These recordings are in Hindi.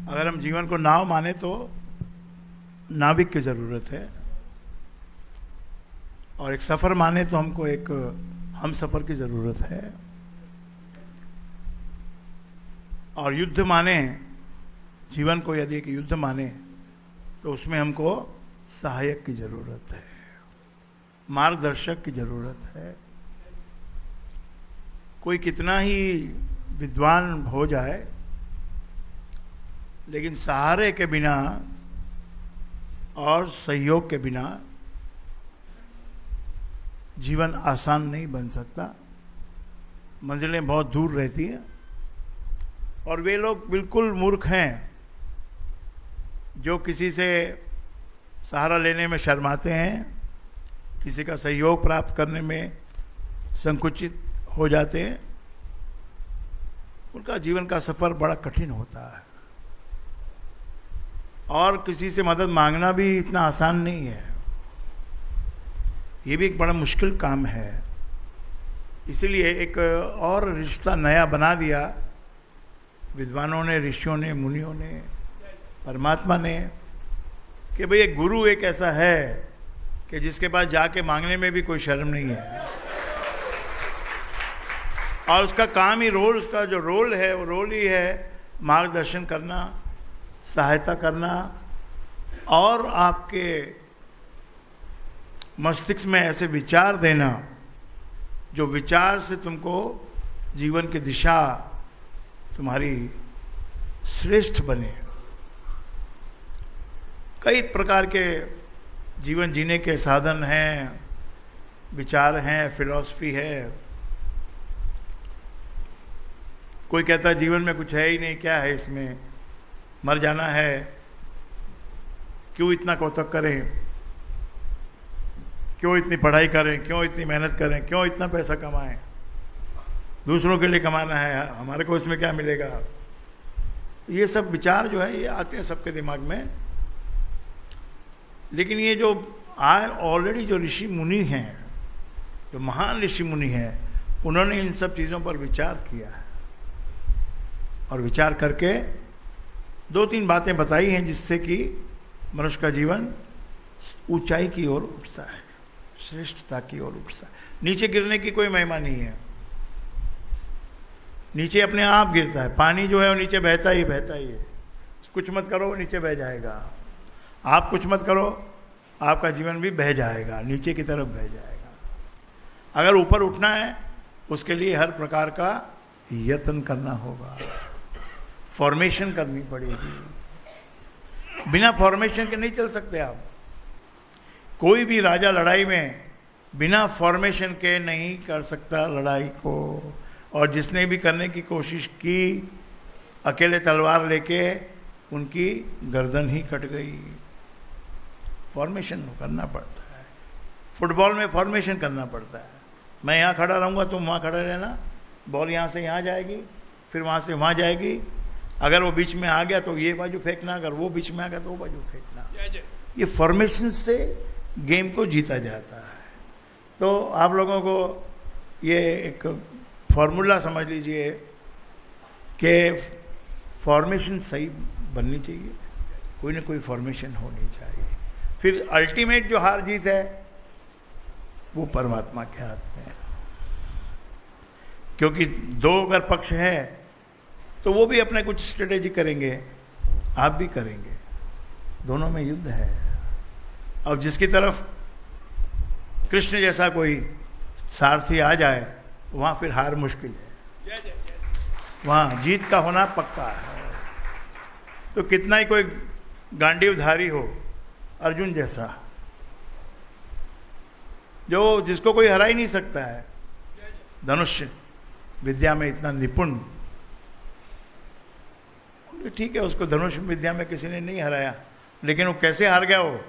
अगर हम जीवन को नाव माने तो नाविक की जरूरत है, और एक सफर माने तो हमको एक हम सफर की जरूरत है, और युद्ध माने, जीवन को यदि एक युद्ध माने तो उसमें हमको सहायक की जरूरत है, मार्गदर्शक की जरूरत है। कोई कितना ही विद्वान हो जाए, लेकिन सहारे के बिना और सहयोग के बिना जीवन आसान नहीं बन सकता। मंजिलें बहुत दूर रहती हैं, और वे लोग बिल्कुल मूर्ख हैं जो किसी से सहारा लेने में शर्माते हैं, किसी का सहयोग प्राप्त करने में संकुचित हो जाते हैं। उनका जीवन का सफर बड़ा कठिन होता है, और किसी से मदद मांगना भी इतना आसान नहीं है। ये भी एक बड़ा मुश्किल काम है। इसलिए एक और रिश्ता नया बना दिया विद्वानों ने, ऋषियों ने, मुनियों ने, परमात्मा ने, कि भाई एक गुरु एक ऐसा है कि जिसके पास जाके मांगने में भी कोई शर्म नहीं है, और उसका काम ही उसका जो रोल है वो रोल ही है मार्गदर्शन करना, सहायता करना, और आपके मस्तिष्क में ऐसे विचार देना जो विचार से तुमको जीवन की दिशा तुम्हारी श्रेष्ठ बने। कई प्रकार के जीवन जीने के साधन हैं, विचार हैं, फिलॉसफी है। कोई कहता है जीवन में कुछ है ही नहीं, क्या है इसमें, मर जाना है, क्यों इतना कौतक करें, क्यों इतनी पढ़ाई करें, क्यों इतनी मेहनत करें, क्यों इतना पैसा कमाएं, दूसरों के लिए कमाना है, हमारे को इसमें क्या मिलेगा। ये सब विचार जो है ये आते हैं सबके दिमाग में। लेकिन ये जो ऑलरेडी जो ऋषि मुनि हैं, जो महान ऋषि मुनि हैं, उन्होंने इन सब चीजों पर विचार किया है, और विचार करके 2-3 बातें बताई हैं जिससे कि मनुष्य का जीवन ऊंचाई की ओर उठता है, श्रेष्ठता की ओर उठता है। नीचे गिरने की कोई महिमा नहीं है, नीचे अपने आप गिरता है। पानी जो है वो नीचे बहता ही है। कुछ मत करो वो नीचे बह जाएगा, आप कुछ मत करो आपका जीवन भी बह जाएगा, नीचे की तरफ बह जाएगा। अगर ऊपर उठना है उसके लिए हर प्रकार का यत्न करना होगा, फॉर्मेशन करनी पड़ेगी। बिना फॉर्मेशन के नहीं चल सकते आप। कोई भी राजा लड़ाई में बिना फॉर्मेशन के नहीं कर सकता लड़ाई को, और जिसने भी करने की कोशिश की अकेले तलवार लेके उनकी गर्दन ही कट गई। फॉर्मेशन करना पड़ता है। फुटबॉल में फॉर्मेशन करना पड़ता है। मैं यहाँ खड़ा रहूँगा, तुम वहाँ खड़े रहना, बॉल यहाँ से यहाँ जाएगी, फिर वहाँ से वहाँ जाएगी। अगर वो बीच में आ गया तो ये बाजू फेंकना, अगर वो बीच में आ गया तो वो बाजू फेंकना। ये फॉर्मेशन से गेम को जीता जाता है। तो आप लोगों को ये एक फॉर्मूला समझ लीजिए कि फॉर्मेशन सही बननी चाहिए, कोई ना कोई फॉर्मेशन होनी चाहिए। फिर अल्टीमेट जो हार जीत है वो परमात्मा के हाथ में है, क्योंकि 2 अगर पक्ष है तो वो भी अपने कुछ स्ट्रेटेजी करेंगे, आप भी करेंगे, दोनों में युद्ध है। अब जिसकी तरफ कृष्ण जैसा कोई सारथी आ जाए वहां फिर हार मुश्किल है, वहां जीत का होना पक्का है। तो कितना ही कोई गांडीवधारी हो, अर्जुन जैसा, जो जिसको कोई हरा ही नहीं सकता है, धनुष विद्या में इतना निपुण, ठीक है उसको धनुष विद्या में किसी ने नहीं हराया, लेकिन वो कैसे हार गया, वो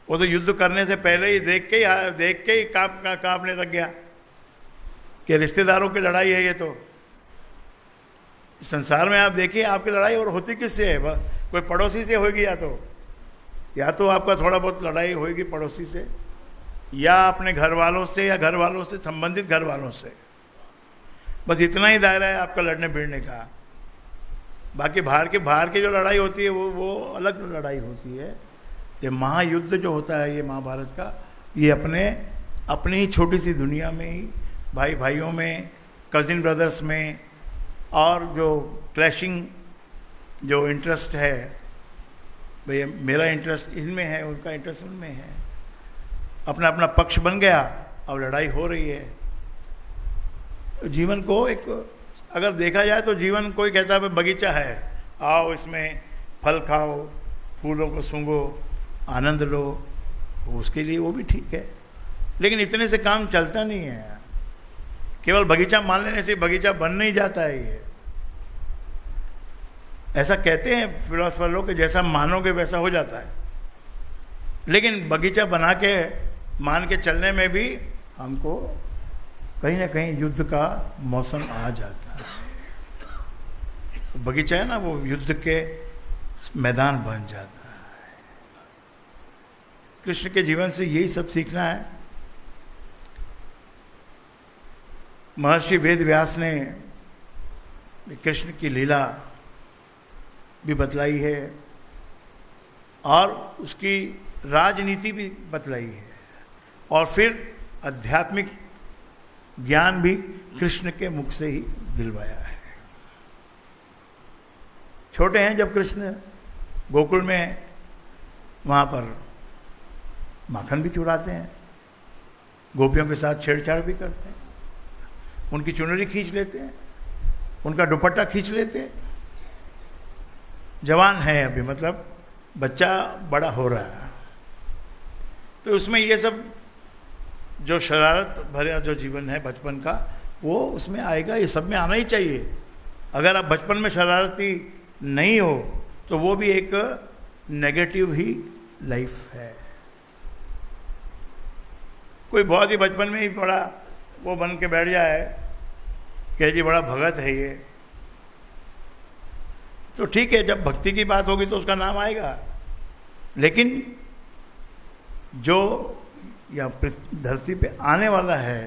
तो युद्ध करने से पहले ही देख के ही कांपने लग गया कि रिश्तेदारों की लड़ाई है। ये तो संसार में आप देखिए आपकी लड़ाई और होती किससे है, कोई पड़ोसी से होगी, या तो आपका थोड़ा बहुत लड़ाई होगी पड़ोसी से, या अपने घर वालों से, या घर वालों से संबंधित घर वालों से। बस इतना ही दायरा है आपका लड़ने भिड़ने का। बाकी बाहर की जो लड़ाई होती है वो अलग लड़ाई होती है। ये महायुद्ध जो होता है ये महाभारत का, ये अपनी ही छोटी सी दुनिया में ही भाई भाइयों में, कजिन ब्रदर्स में, और जो क्लैशिंग जो इंटरेस्ट है, भाई मेरा इंटरेस्ट इनमें है, उनका इंटरेस्ट उनमें है, अपना अपना पक्ष बन गया, अब लड़ाई हो रही है। जीवन को एक अगर देखा जाए तो जीवन, कोई कहता है बगीचा है, आओ इसमें फल खाओ, फूलों को सूंघो, आनंद लो, उसके लिए वो भी ठीक है, लेकिन इतने से काम चलता नहीं है। केवल बगीचा मान लेने से बगीचा बन नहीं जाता है। ये ऐसा कहते हैं फिलोसफर लोग कि जैसा मानोगे वैसा हो जाता है, लेकिन बगीचा बना के मान के चलने में भी हमको कहीं ना कहीं युद्ध का मौसम आ जाता है। बगीचा है ना, वो युद्ध के मैदान बन जाता है। कृष्ण के जीवन से यही सब सीखना है। महर्षि वेद व्यास ने कृष्ण की लीला भी बतलाई है और उसकी राजनीति भी बतलाई है, और फिर आध्यात्मिक ज्ञान भी कृष्ण के मुख से ही दिलवाया है। छोटे हैं जब कृष्ण गोकुल में, वहां पर माखन भी चुराते हैं, गोपियों के साथ छेड़छाड़ भी करते हैं, उनकी चुनरी खींच लेते हैं, उनका दुपट्टा खींच लेते हैं। जवान है अभी, मतलब बच्चा बड़ा हो रहा है, तो उसमें ये सब जो शरारत भरा जो जीवन है बचपन का, वो उसमें आएगा। ये सब में आना ही चाहिए। अगर आप बचपन में शरारती नहीं हो तो वो भी एक नेगेटिव ही लाइफ है। कोई बहुत ही बचपन में ही बड़ा वो बन के बैठ जाए कि जी बड़ा भगत है ये, तो ठीक है, जब भक्ति की बात होगी तो उसका नाम आएगा, लेकिन जो या धरती पे आने वाला है,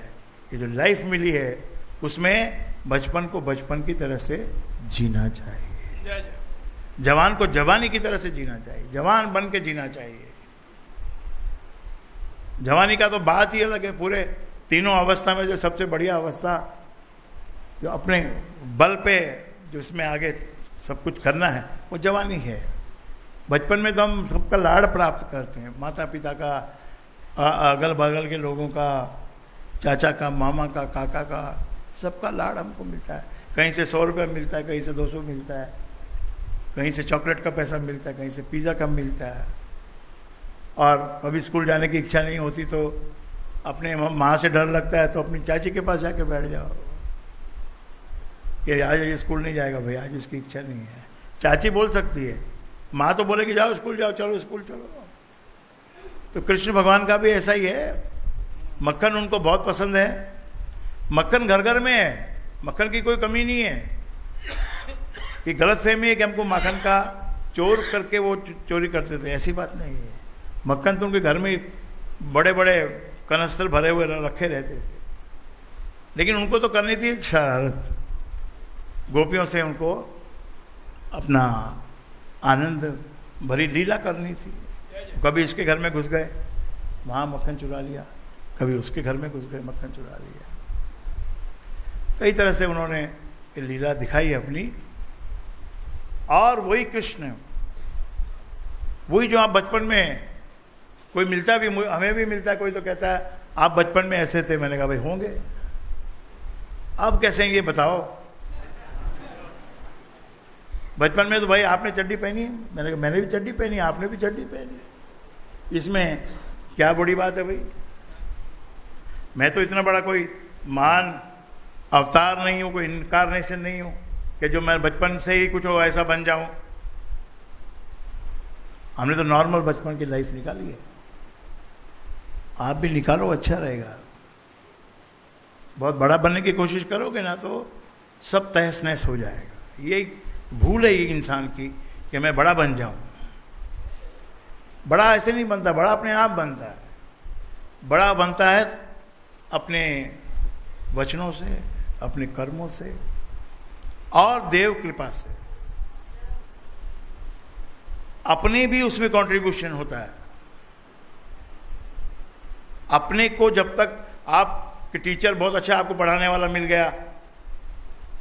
ये जो लाइफ मिली है, उसमें बचपन को बचपन की तरह से जीना चाहिए, जवान को जवानी की तरह से जीना चाहिए, जवान बन के जीना चाहिए। जवानी का तो बात ही अलग है। पूरे तीनों अवस्था में जो सबसे बढ़िया अवस्था, जो अपने बल पे जो इसमें आगे सब कुछ करना है, वो जवानी है। बचपन में तो हम सबका लाड़ प्राप्त करते हैं, माता पिता का, अगल बगल के लोगों का, चाचा का, मामा का, काका का, सबका लाड़ हमको मिलता है। कहीं से 100 रुपया मिलता है, कहीं से 200 मिलता है, कहीं से चॉकलेट का पैसा मिलता है, कहीं से पिज़्ज़ा का मिलता है। और कभी स्कूल जाने की इच्छा नहीं होती तो अपने माँ से डर लगता है तो अपनी चाची के पास जाके बैठ जाओ कि आज ये स्कूल नहीं जाएगा भाई, आज इसकी इच्छा नहीं है। चाची बोल सकती है, माँ तो बोलेगी जाओ स्कूल जाओ, चलो स्कूल चलो। तो कृष्ण भगवान का भी ऐसा ही है। मक्खन उनको बहुत पसंद है, मक्खन घर घर में है, मक्खन की कोई कमी नहीं है। ये गलत फहमी है कि हमको माखन का चोर करके वो चोरी करते थे, ऐसी बात नहीं है। मक्खन तो उनके घर में बड़े बड़े कनस्तर भरे हुए रखे रहते थे, लेकिन उनको तो करनी थी शरारत, गोपियों से उनको अपना आनंद भरी लीला करनी थी। कभी इसके घर में घुस गए, वहाँ मक्खन चुरा लिया, कभी उसके घर में घुस गए, मक्खन चुरा लिया। कई तरह से उन्होंने ये लीला दिखाई अपनी। और वही कृष्ण, वही जो आप बचपन में कोई मिलता भी, हमें भी मिलता है, कोई तो कहता है आप बचपन में ऐसे थे। मैंने कहा भाई होंगे, अब कैसे ये बताओ। बचपन में तो भाई आपने चड्डी पहनी, मैंने कहा मैंने भी चड्डी पहनी, आपने भी चड्डी पहनी, इसमें क्या बड़ी बात है भाई। मैं तो इतना बड़ा कोई महान अवतार नहीं हूं, कोई इनकारनेशन नहीं हूं कि जो मैं बचपन से ही कुछ ऐसा बन जाऊं। हमने तो नॉर्मल बचपन की लाइफ निकाली है, आप भी निकालो, अच्छा रहेगा। बहुत बड़ा बनने की कोशिश करोगे ना तो सब तहस नहस हो जाएगा। ये भूल है इंसान की कि मैं बड़ा बन जाऊं। बड़ा ऐसे नहीं बनता, बड़ा अपने आप बनता है। बड़ा बनता है अपने वचनों से, अपने कर्मों से और देव कृपा से। अपने भी उसमें कंट्रीब्यूशन होता है। अपने को जब तक आपके टीचर बहुत अच्छा आपको पढ़ाने वाला मिल गया,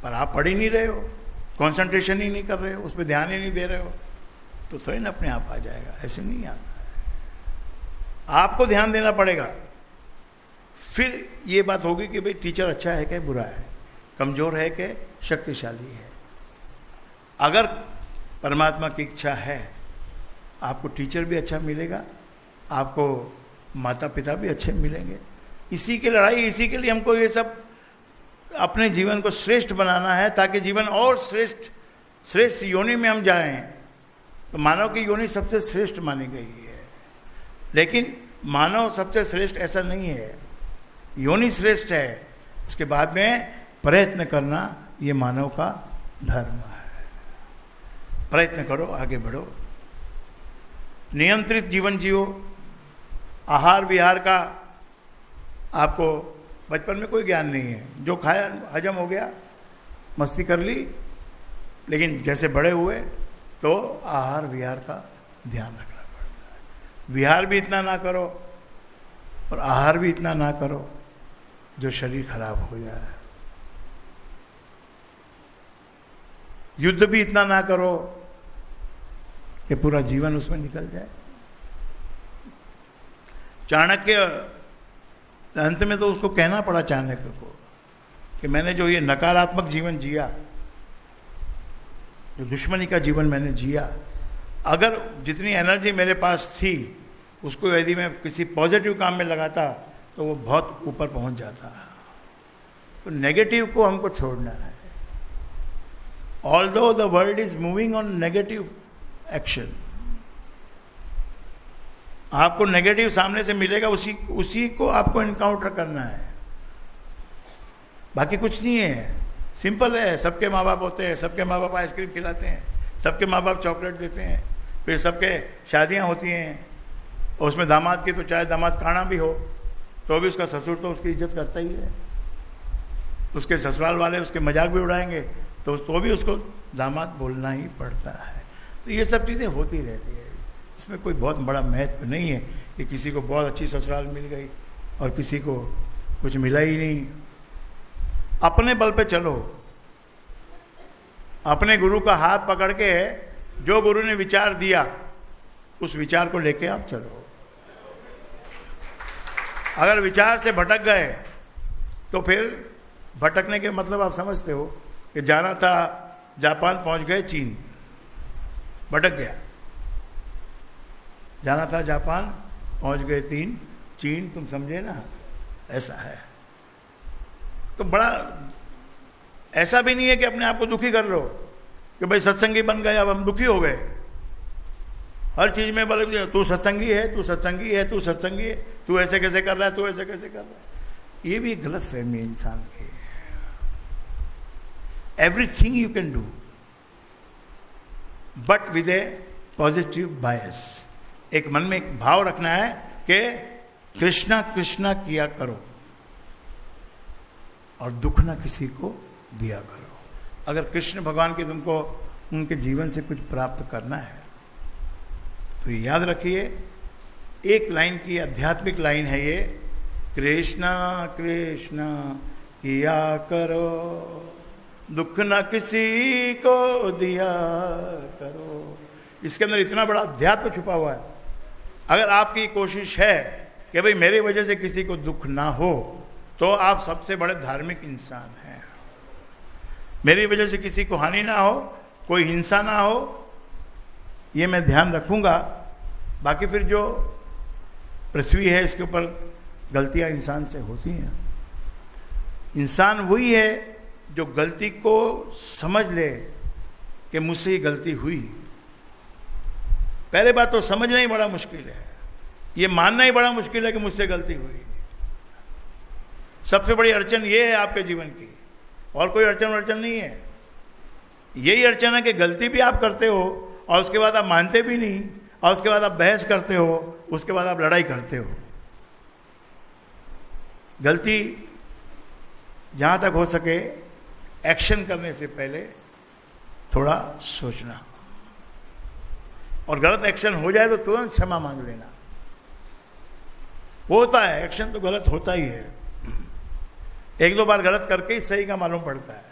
पर आप पढ़ ही नहीं रहे हो, कंसंट्रेशन ही नहीं कर रहे हो, उस पर ध्यान ही नहीं दे रहे हो, तो थोड़ी ना अपने आप आ जाएगा। ऐसे नहीं आता है, आपको ध्यान देना पड़ेगा। फिर ये बात होगी कि भाई टीचर अच्छा है क्या बुरा है, कमजोर है क्या शक्तिशाली है। अगर परमात्मा की इच्छा है, आपको टीचर भी अच्छा मिलेगा, आपको माता पिता भी अच्छे मिलेंगे। इसी की लड़ाई, इसी के लिए हमको ये सब अपने जीवन को श्रेष्ठ बनाना है, ताकि जीवन और श्रेष्ठ योनि में हम जाएं। तो मानव की योनि सबसे श्रेष्ठ मानी गई है, लेकिन मानव सबसे श्रेष्ठ ऐसा नहीं है। योनि श्रेष्ठ है, उसके बाद में प्रयत्न करना ये मानव का धर्म है। प्रयत्न करो, आगे बढ़ो, नियंत्रित जीवन जियो। आहार विहार का आपको बचपन में कोई ज्ञान नहीं है, जो खाया हजम हो गया, मस्ती कर ली, लेकिन जैसे बड़े हुए तो आहार विहार का ध्यान रखना पड़ता है। विहार भी इतना ना करो और आहार भी इतना ना करो जो शरीर खराब हो जाए। युद्ध भी इतना ना करो कि पूरा जीवन उसमें निकल जाए। चाणक्य अंत में तो उसको कहना पड़ा, चाणक्य को, कि मैंने जो ये नकारात्मक जीवन जिया, जो दुश्मनी का जीवन मैंने जिया, अगर जितनी एनर्जी मेरे पास थी उसको यदि मैं किसी पॉजिटिव काम में लगाता तो वो बहुत ऊपर पहुंच जाता। तो नेगेटिव को हमको छोड़ना है। Although the world is moving on negative action, आपको नेगेटिव सामने से मिलेगा, उसी को आपको एनकाउंटर करना है, बाकी कुछ नहीं है। सिंपल है। सबके माँ बाप होते हैं, सबके माँ बाप आइसक्रीम खिलाते हैं, सबके माँ बाप चॉकलेट देते हैं, फिर सबके शादियां होती हैं, और उसमें दामाद की तो चाहे दामाद काना भी हो तो भी उसका ससुर तो उसकी इज्जत करता ही है, उसके ससुराल वाले उसके मजाक भी उड़ाएंगे तो भी उसको दामाद बोलना ही पड़ता है। तो ये सब चीज़ें होती रहती है, इसमें कोई बहुत बड़ा महत्व नहीं है कि किसी को बहुत अच्छी ससुराल मिल गई और किसी को कुछ मिला ही नहीं। अपने बल पे चलो, अपने गुरु का हाथ पकड़ के जो गुरु ने विचार दिया उस विचार को लेके आप चलो। अगर विचार से भटक गए तो फिर भटकने के मतलब आप समझते हो कि जाना था जापान, पहुंच गए चीन, भटक गया। जाना था जापान, पहुंच गए चीन, तुम समझे ना, ऐसा है। तो बड़ा ऐसा भी नहीं है कि अपने आप को दुखी कर लो कि भाई सत्संगी बन गए अब हम दुखी हो गए। हर चीज में बोले तू सत्संगी है, तू सत्संगी है, तू सत्संगी है, तू ऐसे कैसे कर रहा है, तू ऐसे कैसे कर रहा है। ये भी गलत फहमी है इंसान की। Everything you can do but with a positive bias. एक मन में एक भाव रखना है कि कृष्णा कृष्णा किया करो और दुख ना किसी को दिया करो। अगर कृष्ण भगवान की तुमको उनके जीवन से कुछ प्राप्त करना है तो ये याद रखिए, एक लाइन की आध्यात्मिक लाइन है ये, कृष्णा कृष्णा किया करो, दुख ना किसी को दिया करो। इसके अंदर इतना बड़ा अध्यात्म छुपा हुआ है। अगर आपकी कोशिश है कि भाई मेरी वजह से किसी को दुख ना हो तो आप सबसे बड़े धार्मिक इंसान हैं। मेरी वजह से किसी को हानि ना हो, कोई हिंसा ना हो, ये मैं ध्यान रखूंगा। बाकी फिर जो पृथ्वी है इसके ऊपर गलतियां इंसान से होती हैं। इंसान वही है जो गलती को समझ ले कि मुझसे ही गलती हुई। पहले बात तो समझना ही बड़ा मुश्किल है, ये मानना ही बड़ा मुश्किल है कि मुझसे गलती हुई। सबसे बड़ी अड़चन ये है आपके जीवन की, और कोई अड़चन नहीं है। यही अड़चन है कि गलती भी आप करते हो और उसके बाद आप मानते भी नहीं, और उसके बाद आप बहस करते हो, उसके बाद आप लड़ाई करते हो। गलती जहां तक हो सके एक्शन करने से पहले थोड़ा सोचना, और गलत एक्शन हो जाए तो तुरंत क्षमा मांग लेना। होता है, एक्शन तो गलत होता ही है, एक दो बार गलत करके ही सही का मालूम पड़ता है।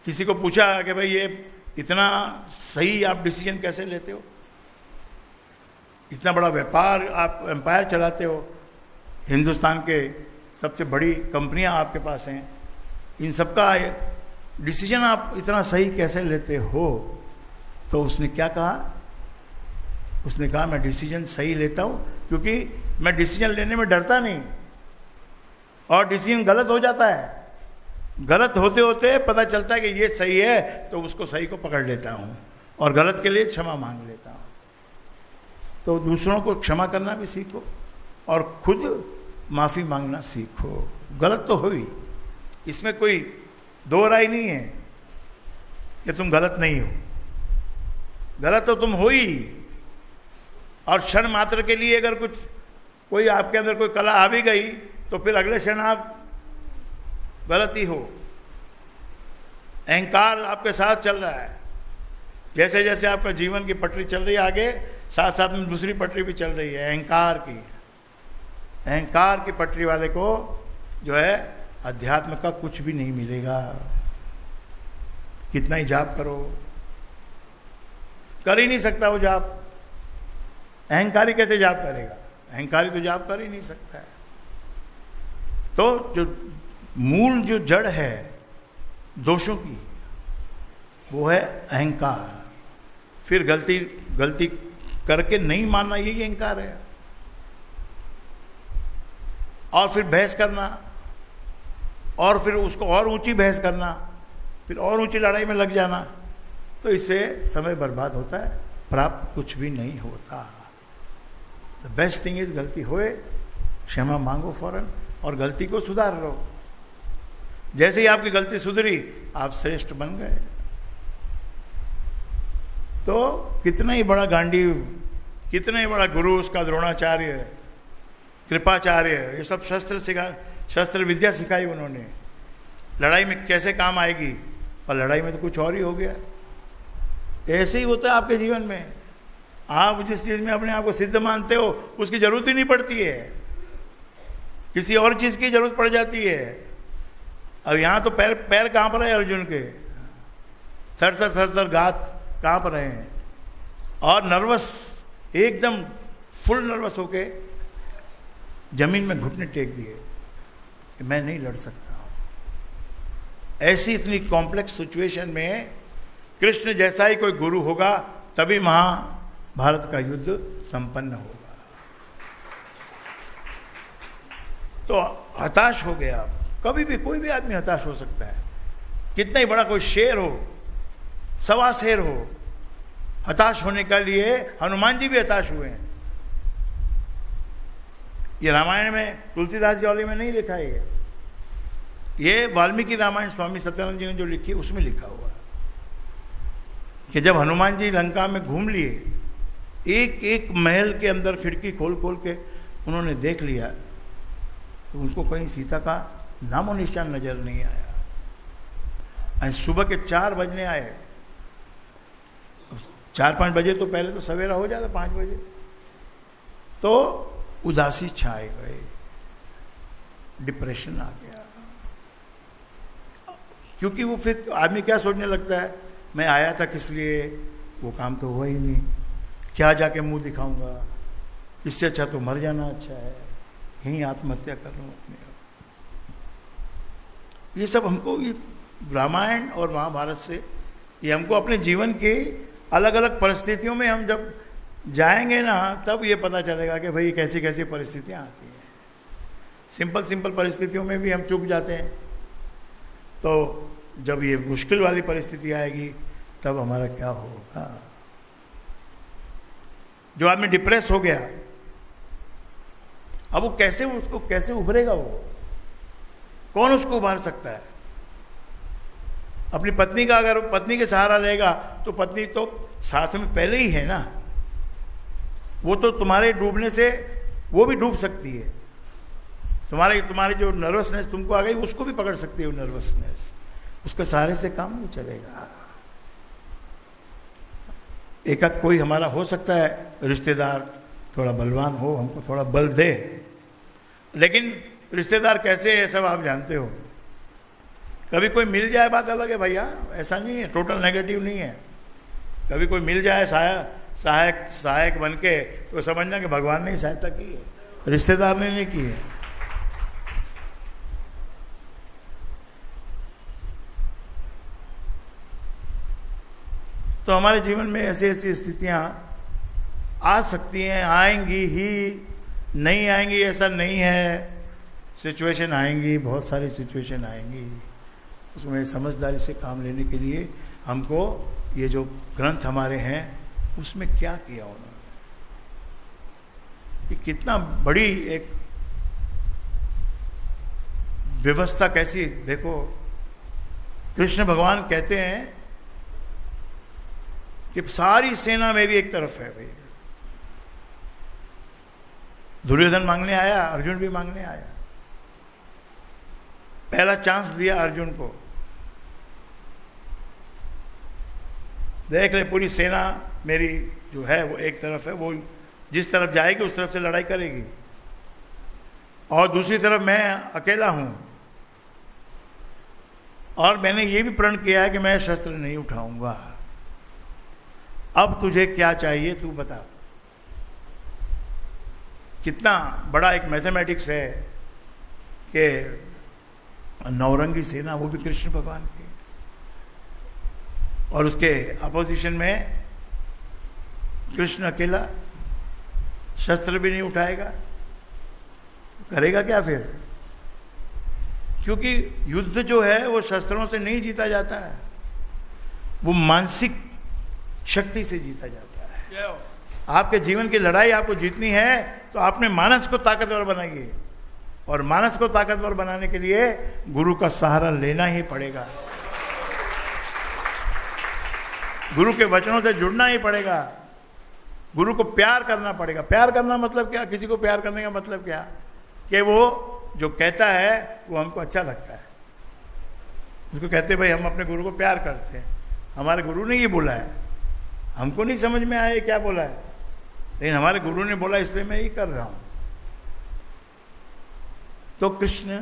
किसी को पूछा कि भाई ये इतना सही आप डिसीजन कैसे लेते हो, इतना बड़ा व्यापार आप एम्पायर चलाते हो, हिंदुस्तान के सबसे बड़ी कंपनियां आपके पास हैं, इन सबका डिसीजन आप इतना सही कैसे लेते हो? तो उसने क्या कहा? उसने कहा मैं डिसीजन सही लेता हूं क्योंकि मैं डिसीजन लेने में डरता नहीं, और डिसीजन गलत हो जाता है, गलत होते होते पता चलता है कि ये सही है, तो उसको सही को पकड़ लेता हूं और गलत के लिए क्षमा मांग लेता हूं। तो दूसरों को क्षमा करना भी सीखो और खुद माफी मांगना सीखो। गलत तो हुई, इसमें कोई दो राय नहीं है कि तुम गलत नहीं हो, गलत तो तुम हो ही, और क्षण मात्र के लिए अगर कुछ कोई आपके अंदर कोई कला आ भी गई तो फिर अगले क्षण आप गलत ही हो। अहंकार आपके साथ चल रहा है, जैसे जैसे आपका जीवन की पटरी चल रही है आगे, साथ साथ में दूसरी पटरी भी चल रही है अहंकार की। अहंकार की पटरी वाले को जो है अध्यात्म का कुछ भी नहीं मिलेगा, कितना ही जाप करो, कर ही नहीं सकता वो जाप। अहंकारी कैसे जाप करेगा? अहंकारी तो जाप कर ही नहीं सकता है। तो जो मूल जो जड़ है दोषों की वो है अहंकार। फिर गलती करके नहीं मानना, यही अहंकार है। और फिर बहस करना, और फिर उसको और ऊंची बहस करना, फिर और ऊंची लड़ाई में लग जाना, तो इससे समय बर्बाद होता है, प्राप्त कुछ भी नहीं होता। द बेस्ट थिंग इज गलती होए क्षमा मांगो फौरन और गलती को सुधार लो। जैसे ही आपकी गलती सुधरी आप श्रेष्ठ बन गए। तो कितना ही बड़ा गांडीव, कितना ही बड़ा गुरु उसका द्रोणाचार्य, कृपाचार्य, ये सब शस्त्र विद्या सिखाई उन्होंने, लड़ाई में कैसे काम आएगी, और लड़ाई में तो कुछ और ही हो गया। ऐसे ही होता है आपके जीवन में। आप जिस चीज में अपने आप को सिद्ध मानते हो उसकी जरूरत ही नहीं पड़ती है, किसी और चीज की जरूरत पड़ जाती है। अब यहां तो पैर कांप रहे हैं अर्जुन के, थर थर थर थर गात कांप रहे हैं, और नर्वस, एकदम फुल नर्वस होके जमीन में घुटने टेक दिए कि मैं नहीं लड़ सकता हूं। ऐसी इतनी कॉम्प्लेक्स सिचुएशन में कृष्ण जैसा ही कोई गुरु होगा तभी महाभारत का युद्ध संपन्न होगा। तो हताश हो गया। कभी भी कोई भी आदमी हताश हो सकता है, कितना ही बड़ा कोई शेर हो, सवा शेर हो। हताश होने के लिए हनुमान जी भी हताश हुए हैं। ये रामायण में तुलसीदास जी वाली में नहीं लिखा है, ये वाल्मीकि रामायण स्वामी सत्यानंद जी ने जो लिखी उसमें लिखा हुआ है कि जब हनुमान जी लंका में घूम लिए, एक एक महल के अंदर खिड़की खोल खोल के उन्होंने देख लिया, तो उनको कहीं सीता का नामो निशान नजर नहीं आया। सुबह के 4 बजने आए, 4-5 बजे तो पहले तो सवेरा हो जाता, 5 बजे तो उदासी छाए गए, डिप्रेशन आ गया। क्योंकि वो फिर आदमी क्या सोचने लगता है, मैं आया था किस लिए, वो काम तो हुआ ही नहीं, क्या जाके मुंह दिखाऊंगा, इससे अच्छा तो मर जाना अच्छा है, यहीं आत्महत्या कर लूं अपने। ये सब हमको, ये रामायण और महाभारत से, ये हमको अपने जीवन के अलग अलग परिस्थितियों में हम जब जाएंगे ना, तब ये पता चलेगा कि भाई कैसी कैसी परिस्थितियां आती हैं। सिंपल परिस्थितियों में भी हम चूक जाते हैं, तो जब ये मुश्किल वाली परिस्थिति आएगी तब हमारा क्या होगा। जो आदमी डिप्रेस हो गया, अब वो कैसे, उसको कैसे उभरेगा, वो कौन उसको उभार सकता है? अपनी पत्नी का, अगर पत्नी के सहारा लेगा तो पत्नी तो साथ में पहले ही है ना, वो तो तुम्हारे डूबने से वो भी डूब सकती है। तुम्हारी जो नर्वसनेस तुमको आ गई, उसको भी पकड़ सकती है वो नर्वसनेस, उसके सहारे से काम नहीं चलेगा। एक आध कोई हमारा हो सकता है रिश्तेदार थोड़ा बलवान हो, हमको थोड़ा बल दे, लेकिन रिश्तेदार कैसे है सब आप जानते हो। कभी कोई मिल जाए बात अलग है भैया, ऐसा नहीं है, टोटल नेगेटिव नहीं है। कभी कोई मिल जाए सहायक बन के, तो समझना कि भगवान ने सहायता की है, रिश्तेदार ने नहीं की है। तो हमारे जीवन में ऐसी ऐसी स्थितियां आ सकती हैं, आएंगी ही, नहीं आएंगी ऐसा नहीं है। सिचुएशन आएंगी, बहुत सारी सिचुएशन आएंगी, उसमें समझदारी से काम लेने के लिए हमको ये जो ग्रंथ हमारे हैं उसमें क्या किया उन्होंने, ये कितना बड़ी एक व्यवस्था, कैसी देखो। कृष्ण भगवान कहते हैं कि सारी सेना मेरी एक तरफ है भाई। दुर्योधन मांगने आया, अर्जुन भी मांगने आया, पहला चांस दिया अर्जुन को, देख ले पूरी सेना मेरी जो है वो एक तरफ है, वो जिस तरफ जाएगी उस तरफ से लड़ाई करेगी, और दूसरी तरफ मैं अकेला हूं, और मैंने ये भी प्रण किया है कि मैं शस्त्र नहीं उठाऊंगा। अब तुझे क्या चाहिए तू बता। कितना बड़ा एक मैथमेटिक्स है कि नौरंगी सेना, वो भी कृष्ण भगवान की, और उसके अपोजिशन में कृष्ण अकेला, शस्त्र भी नहीं उठाएगा, करेगा क्या फिर? क्योंकि युद्ध जो है वो शस्त्रों से नहीं जीता जाता है, वो मानसिक शक्ति से जीता जाता है। आपके जीवन की लड़ाई आपको जीतनी है तो आपने मानस को ताकतवर बनाइए, और मानस को ताकतवर बनाने के लिए गुरु का सहारा लेना ही पड़ेगा, गुरु के वचनों से जुड़ना ही पड़ेगा, गुरु को प्यार करना पड़ेगा। प्यार करना मतलब क्या? किसी को प्यार करने का मतलब क्या? कि वो जो कहता है वो हमको अच्छा लगता है, उसको कहते भाई हम अपने गुरु को प्यार करते हैं। हमारे गुरु ने ये बोला है, हमको नहीं समझ में आया क्या बोला है, लेकिन हमारे गुरु ने बोला इसलिए मैं ये कर रहा हूं। तो कृष्ण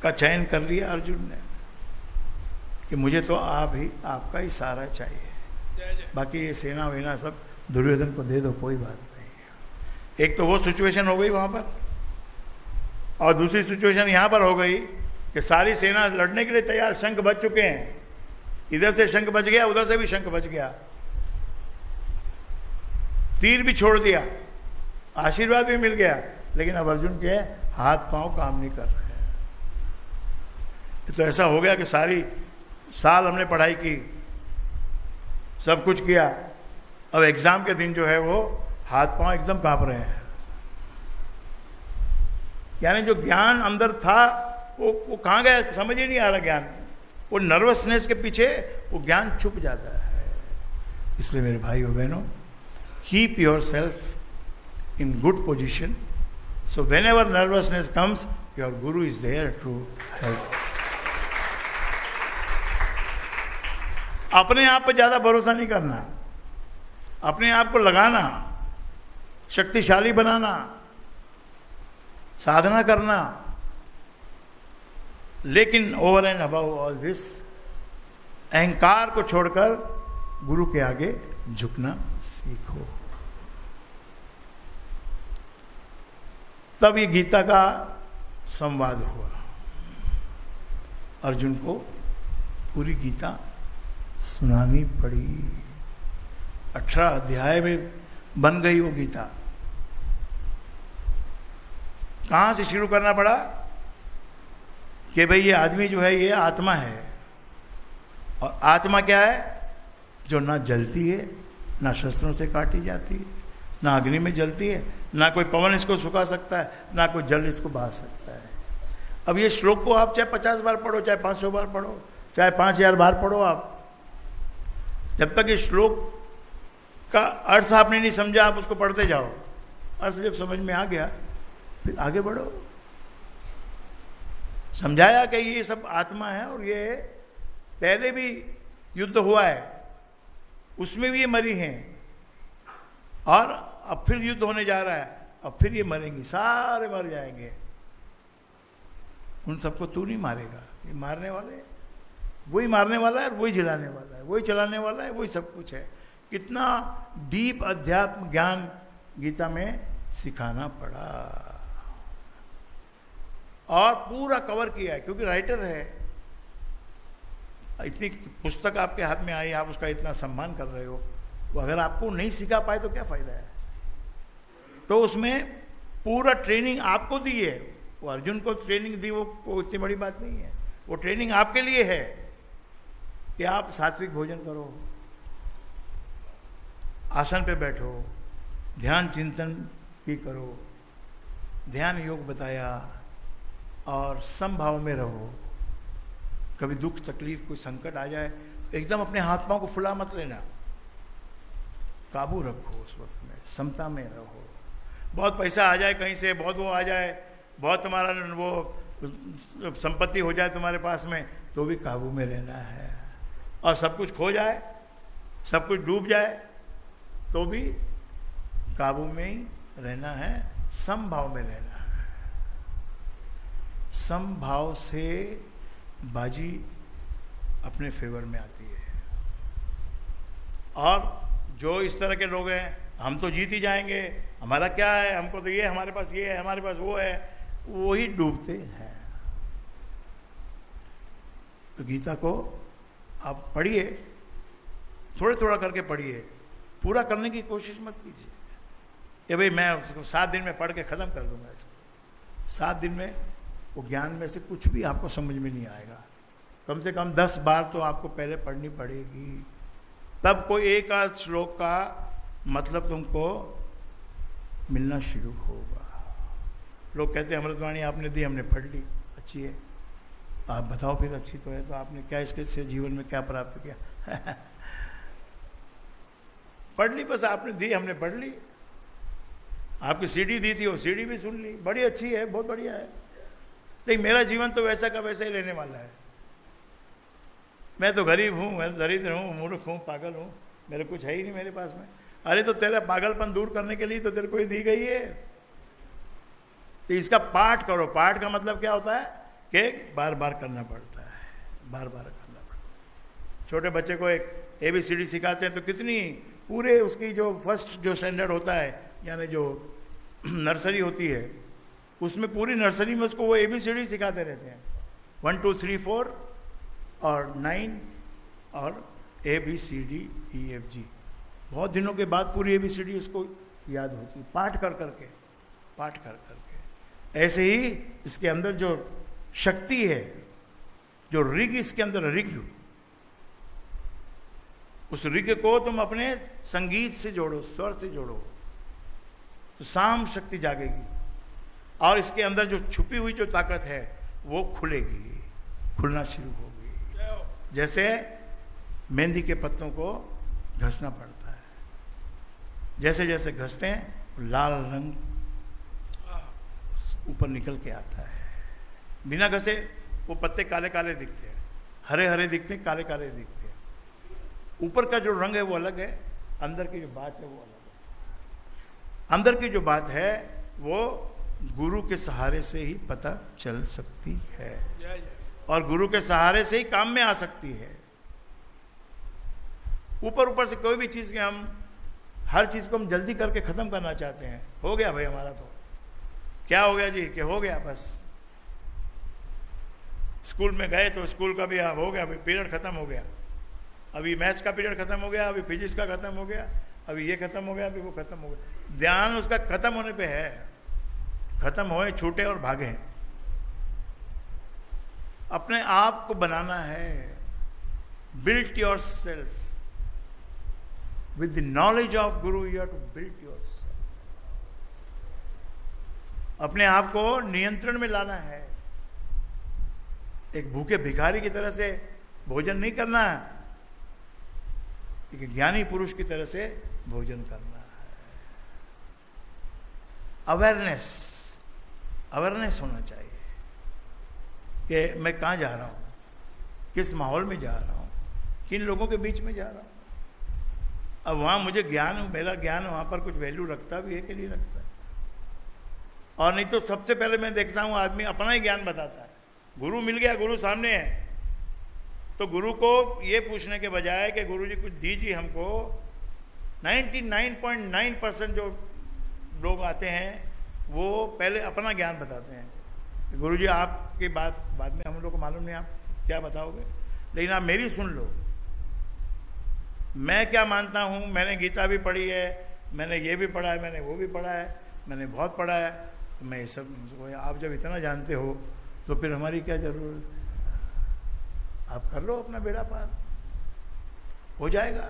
का चयन कर लिया अर्जुन ने कि मुझे तो आपका ही सहारा चाहिए, बाकी ये सेना वेना सब दुर्योधन को दे दो, कोई बात नहीं। एक तो वो सिचुएशन हो गई वहां पर, और दूसरी सिचुएशन यहां पर हो गई कि सारी सेना लड़ने के लिए तैयार, शंख बज चुके हैं, इधर से शंख बज गया, उधर से भी शंख बज गया, तीर भी छोड़ दिया, आशीर्वाद भी मिल गया, लेकिन अब अर्जुन के हाथ पांव काम नहीं कर रहे हैं। तो ऐसा हो गया कि सारी साल हमने पढ़ाई की, सब कुछ किया, अब एग्जाम के दिन जो है वो हाथ पांव एकदम कांप रहे हैं। यानी जो ज्ञान अंदर था वो कहां गया, समझ ही नहीं आ रहा ज्ञान, वो नर्वसनेस के पीछे वो ज्ञान छुप जाता है। इसलिए मेरे भाइयों बहनों, keep your self in good position, so when ever nervousness comes your Guru is there to help. अपने आप पर ज्यादा भरोसा नहीं करना, अपने आप को लगाना, शक्तिशाली बनाना, साधना करना, लेकिन over and above all this अहंकार को छोड़कर गुरु के आगे झुकना सीखो। तब ये गीता का संवाद हुआ। अर्जुन को पूरी गीता सुनानी पड़ी, 18 अध्याय में बन गई वो गीता। कहां से शुरू करना पड़ा कि भाई ये आदमी जो है ये आत्मा है, और आत्मा क्या है? जो ना जलती है, ना शस्त्रों से काटी जाती है, ना अग्नि में जलती है, ना कोई पवन इसको सुखा सकता है, ना कोई जल इसको बहा सकता है। अब ये श्लोक को आप चाहे 50 बार पढ़ो, चाहे 500 बार पढ़ो, चाहे 5000 बार पढ़ो, आप जब तक ये श्लोक का अर्थ आपने नहीं समझा, आप उसको पढ़ते जाओ। अर्थ जब समझ में आ गया फिर आगे बढ़ो। समझाया कि ये सब आत्मा है, और ये पहले भी युद्ध हुआ है, उसमें भी ये मरी हैं, और अब फिर युद्ध होने जा रहा है, अब फिर ये मरेंगी, सारे मर जाएंगे। उन सबको तू नहीं मारेगा, ये मारने वाले, वही मारने वाला है, वही जिलाने वाला है, वही चलाने वाला है, वही सब कुछ है। कितना डीप अध्यात्म ज्ञान गीता में सिखाना पड़ा, और पूरा कवर किया है, क्योंकि राइटर है। इतनी पुस्तक आपके हाथ में आई, आप उसका इतना सम्मान कर रहे हो, वो अगर आपको नहीं सिखा पाए तो क्या फायदा है। तो उसमें पूरा ट्रेनिंग आपको दी है, वो अर्जुन को ट्रेनिंग दी, वो इतनी बड़ी बात नहीं है। वो ट्रेनिंग आपके लिए है कि आप सात्विक भोजन करो, आसन पे बैठो, ध्यान चिंतन भी करो, ध्यान योग बताया, और समभाव में रहो। कभी दुख तकलीफ कोई संकट आ जाए एकदम अपने हाथ पांव को फुला मत लेना, काबू रखो उस वक्त में, समता में रहो। बहुत पैसा आ जाए कहीं से, बहुत वो आ जाए, बहुत तुम्हारा वो संपत्ति हो जाए तुम्हारे पास में, तो भी काबू में रहना है। और सब कुछ खो जाए, सब कुछ डूब जाए, तो भी काबू में ही रहना है, समभाव में रहना है। समभाव से बाजी अपने फेवर में आती है। और जो इस तरह के लोग हैं, हम तो जीत ही जाएंगे, हमारा क्या है, हमको तो ये, हमारे पास ये है, हमारे पास वो है, वही डूबते हैं। तो गीता को आप पढ़िए, थोड़े थोड़ा करके पढ़िए, पूरा करने की कोशिश मत कीजिए। ये भाई मैं उसको 7 दिन में पढ़ के खत्म कर दूंगा इसको, 7 दिन में वो ज्ञान में से कुछ भी आपको समझ में नहीं आएगा। कम से कम 10 बार तो आपको पहले पढ़नी पड़ेगी, तब कोई एक आध श्लोक का मतलब तुमको मिलना शुरू होगा। लोग कहते हैं अमृतवाणी आपने दी, हमने पढ़ ली, अच्छी है, आप बताओ फिर अच्छी तो है, तो आपने क्या इसके से जीवन में क्या प्राप्त किया? पढ़ ली, बस आपने दी, हमने पढ़ ली। आपकी सीडी दी थी, वो सीडी भी सुन ली, बड़ी अच्छी है, बहुत बढ़िया है, लेकिन मेरा जीवन तो वैसा का वैसा ही रहने वाला है। मैं तो गरीब हूं, मैं दरिद्र हूं, मूर्ख हूं, पागल हूं, मेरे कुछ है ही नहीं मेरे पास में। अरे तो तेरा पागलपन दूर करने के लिए तो तेरे को ही दी गई है। तो इसका पाठ करो। पाठ का मतलब क्या होता है कि बार बार करना पड़ता है, बार बार करना पड़ता है। छोटे बच्चे को एक ABCD सिखाते हैं तो कितनी पूरे उसकी जो फर्स्ट जो स्टैंडर्ड होता है, यानी जो नर्सरी होती है, उसमें पूरी नर्सरी में उसको वो ABCD सिखाते रहते हैं, 1 2 3 4 और 9 और ABCD-E-F-G। बहुत दिनों के बाद पूरी ABCD उसको याद होती है, पाठ कर करके, पाठ कर करके। ऐसे ही इसके अंदर जो शक्ति है, जो ऋग इसके अंदर ऋग, उस ऋग को तुम अपने संगीत से जोड़ो, स्वर से जोड़ो, तो साम शक्ति जागेगी, और इसके अंदर जो छुपी हुई जो ताकत है वो खुलेगी, खुलना शुरू होगी। जैसे मेहंदी के पत्तों को घसना पड़ता है, जैसे जैसे घसते हैं लाल रंग ऊपर निकल के आता है। बिना घसे वो पत्ते काले काले दिखते हैं, हरे हरे दिखते हैं, काले काले दिखते हैं। ऊपर का जो रंग है वो अलग है, अंदर की जो बात है वो अलग है। अंदर की जो बात है वो गुरु के सहारे से ही पता चल सकती है, और गुरु के सहारे से ही काम में आ सकती है। ऊपर ऊपर से कोई भी चीज के हम हर चीज को हम जल्दी करके खत्म करना चाहते हैं। हो गया भाई हमारा, तो क्या हो गया जी कि हो गया, बस स्कूल में गए तो स्कूल का भी हो गया, पीरियड खत्म हो गया, अभी मैथ्स का पीरियड खत्म हो गया, अभी फिजिक्स का खत्म हो गया, अभी ये खत्म हो गया, अभी वो खत्म हो गया। ध्यान उसका खत्म होने पे है, खत्म होए, छूटे और भागे। अपने आप को बनाना है, build yourself with the knowledge of guru, you have to build yourself. अपने आप को नियंत्रण में लाना है, एक भूखे भिखारी की तरह से भोजन नहीं करना है, एक ज्ञानी पुरुष की तरह से भोजन करना है। अवेयरनेस, अवेयरनेस होना चाहिए कि मैं कहां जा रहा हूं, किस माहौल में जा रहा हूं, किन लोगों के बीच में जा रहा हूं। अब वहां मुझे ज्ञान, मेरा ज्ञान वहां पर कुछ वैल्यू रखता भी है कि नहीं रखता? और नहीं तो सबसे पहले मैं देखता हूं आदमी अपना ही ज्ञान बताता है। गुरु मिल गया, गुरु सामने है, तो गुरु को ये पूछने के बजाय कि गुरु जी कुछ दीजिए हमको, 99.9% जो लोग आते हैं वो पहले अपना ज्ञान बताते हैं। गुरु जी आपकी बात बाद में हम लोग को मालूम नहीं आप क्या बताओगे, लेकिन आप मेरी सुन लो। मैं क्या मानता हूं, मैंने गीता भी पढ़ी है, मैंने ये भी पढ़ा है, मैंने वो भी पढ़ा है, मैंने बहुत पढ़ा है, तो मैं ये सब, आप जब इतना जानते हो तो फिर हमारी क्या जरूरत है? आप कर लो अपना बेड़ा पार, हो जाएगा।